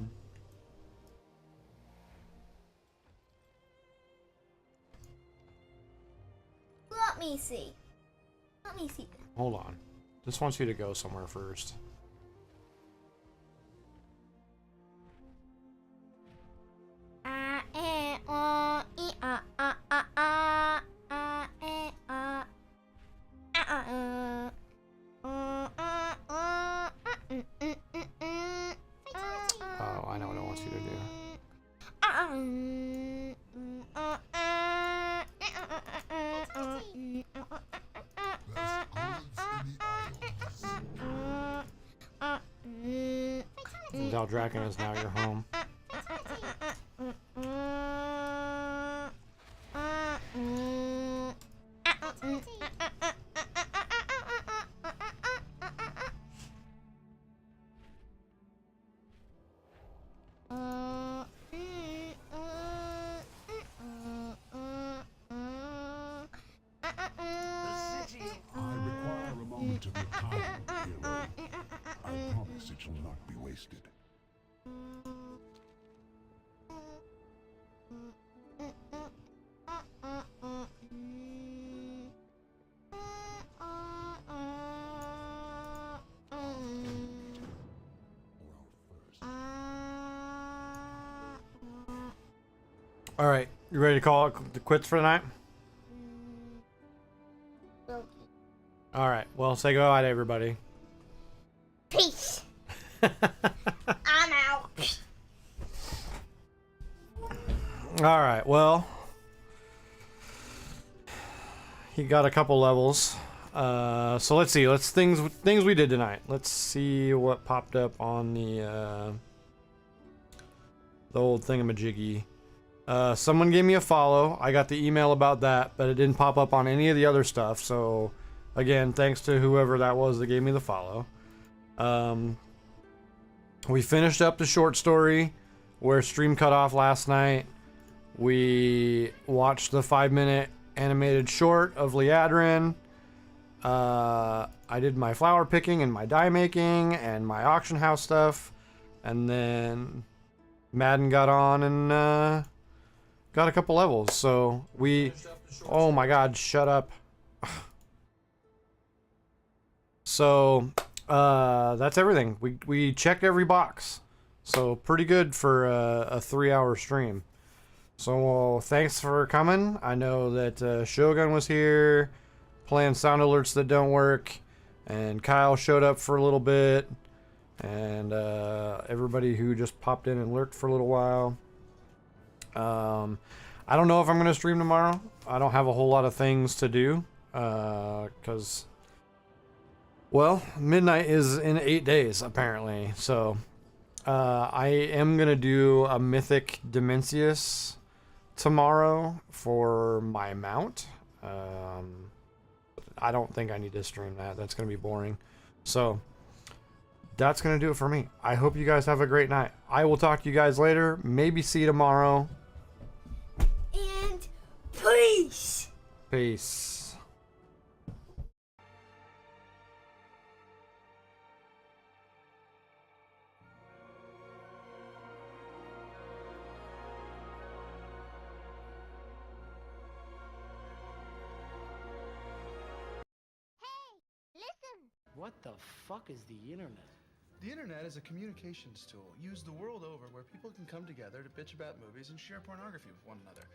Let me see. Let me see. Hold on. This wants you to go somewhere first. Oh, I know what it wants you to do. Zul'Jarra is now your home. height of your power, hero. I promise it shall not be wasted. All right, you ready to call it quits for the night? All right, well, say goodbye to everybody. Peace. I'm out. All right, well, he got a couple levels. So let's see. Things we did tonight. Let's see what popped up on the old thingamajiggy. Someone gave me a follow. I got the email about that, but it didn't pop up on any of the other stuff. So, again, thanks to whoever that was that gave me the follow. We finished up the short story where stream cut off last night. We watched the 5-minute animated short of Liadrin. I did my flower picking and my dye making and my auction house stuff. And then Madden got on and got a couple levels. So we... Oh my god, shut up. So, that's everything. We checked every box. So pretty good for a 3-hour stream. So thanks for coming. I know that Shogun was here playing sound alerts that don't work, and Kyle showed up for a little bit, and everybody who just popped in and lurked for a little while. I don't know if I'm going to stream tomorrow. I don't have a whole lot of things to do, because, well, midnight is in 8 days, apparently. So I am going to do a Mythic Dimensius tomorrow for my mount. I don't think I need to stream that. That's going to be boring. So that's going to do it for me. I hope you guys have a great night. I will talk to you guys later. Maybe see you tomorrow. And peace. Peace. What the fuck is the internet? The internet is a communications tool used the world over where people can come together to bitch about movies and share pornography with one another.